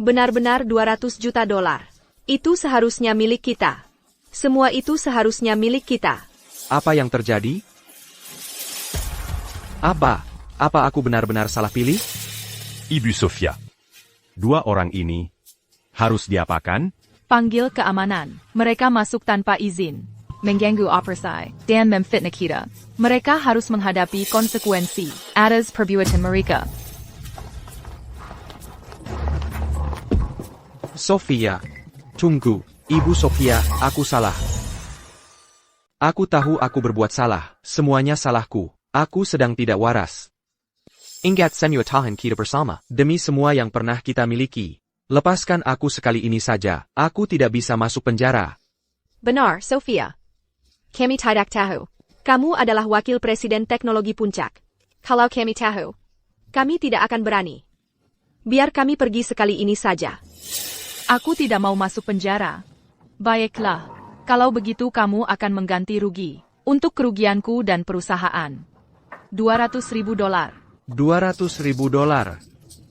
Benar-benar 200 juta dolar. Itu seharusnya milik kita. Semua itu seharusnya milik kita. Apa yang terjadi? Apa aku benar-benar salah pilih? Ibu Sofia. 2 orang ini harus diapakan? Panggil keamanan. Mereka masuk tanpa izin. Mengganggu operasi dan memfitnah kita. Mereka harus menghadapi konsekuensi atas perbuatan mereka. Sofia. Tunggu, Ibu Sofia, aku salah. Aku tahu aku berbuat salah. Semuanya salahku. Aku sedang tidak waras. Ingat Senyo tahan kita bersama. Demi semua yang pernah kita miliki. Lepaskan aku sekali ini saja. Aku tidak bisa masuk penjara. Benar, Sofia. Kami tidak tahu. Kamu adalah wakil presiden teknologi puncak. Kalau kami tahu, Kami tidak akan berani. Biar kami pergi sekali ini saja. Aku tidak mau masuk penjara. Baiklah, kalau begitu kamu akan mengganti rugi untuk kerugianku dan perusahaan. 200.000 dolar. 200.000 dolar.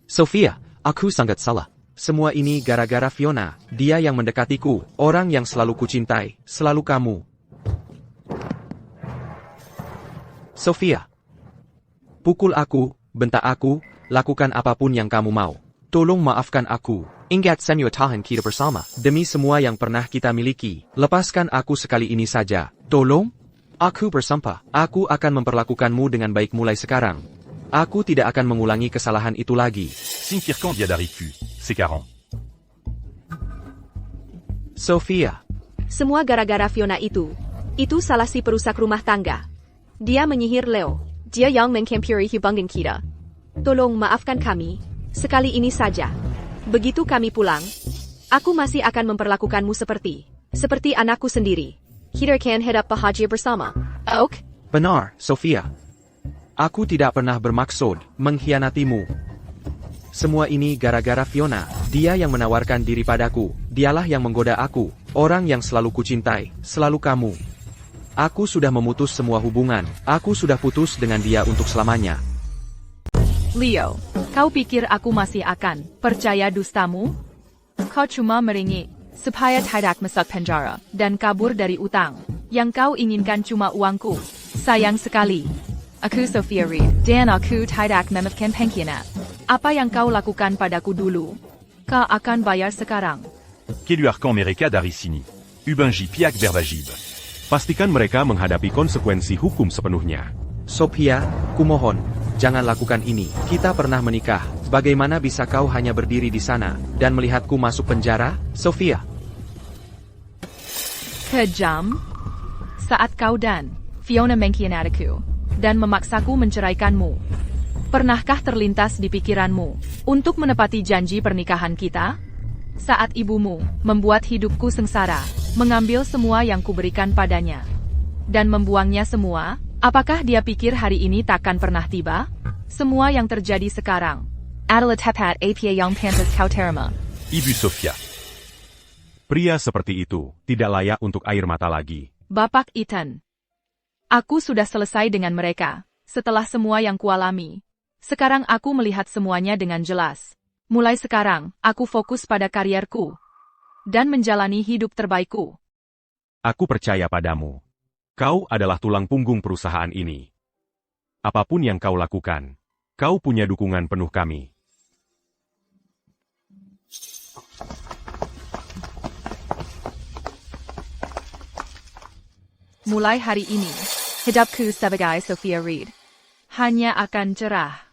Sofia, aku sangat salah. Semua ini gara-gara Fiona. Dia yang mendekatiku. Orang yang selalu kucintai. Selalu kamu. Sofia. Pukul aku, bentak aku, lakukan apapun yang kamu mau. Tolong maafkan aku. Ingat Senyo tahan kita bersama. Demi semua yang pernah kita miliki. Lepaskan aku sekali ini saja. Tolong? Aku bersumpah. Aku akan memperlakukanmu dengan baik mulai sekarang. Aku tidak akan mengulangi kesalahan itu lagi. Sinkirkan Diadariku, c'est 40. Sofia. Semua gara-gara Fiona itu. Itu salah si perusak rumah tangga. Dia menyihir Leo. dia yang menghampiri hubungan kita. Tolong maafkan kami. Sekali ini saja. Begitu kami pulang, aku masih akan memperlakukanmu seperti anakku sendiri. Kita akan hidup bahagia bersama. Ok? Benar, Sofia. Aku tidak pernah bermaksud mengkhianatimu. Semua ini gara-gara Fiona. Dia yang menawarkan diri padaku. Dialah yang menggoda aku. Orang yang selalu kucintai. Selalu kamu. Aku sudah memutus semua hubungan. Aku sudah putus dengan dia untuk selamanya. Leo, kau pikir aku masih akan percaya dustamu? Kau cuma meringik supaya tidak masuk penjara dan kabur dari utang. Yang kau inginkan cuma uangku. Sayang sekali. Aku Sofia Reed, dan aku tidak memaafkan pengkhianat. Apa yang kau lakukan padaku dulu, kau akan bayar sekarang. Keluarkan mereka dari sini. Ubangi pihak berwajib. Pastikan mereka menghadapi konsekuensi hukum sepenuhnya. Sophia, kumohon, jangan lakukan ini. Kita pernah menikah. Bagaimana bisa kau hanya berdiri di sana dan melihatku masuk penjara, Sophia? Kejam. Saat kau dan Fiona mengkhianatiku dan memaksaku menceraikanmu. Pernahkah terlintas di pikiranmu untuk menepati janji pernikahan kita? Saat ibumu membuat hidupku sengsara, mengambil semua yang kuberikan padanya, dan membuangnya semua, apakah dia pikir hari ini takkan pernah tiba? Semua yang terjadi sekarang adalah tepat apa yang pantas kau terima. Ibu Sofia. Pria seperti itu tidak layak untuk air mata lagi. Bapak Ethan. Aku sudah selesai dengan mereka. Setelah semua yang kualami, sekarang aku melihat semuanya dengan jelas. Mulai sekarang, aku fokus pada karierku dan menjalani hidup terbaikku. Aku percaya padamu. Kau adalah tulang punggung perusahaan ini. Apapun yang kau lakukan, kau punya dukungan penuh kami. Mulai hari ini, hidupku sebagai Sofia Reed hanya akan cerah.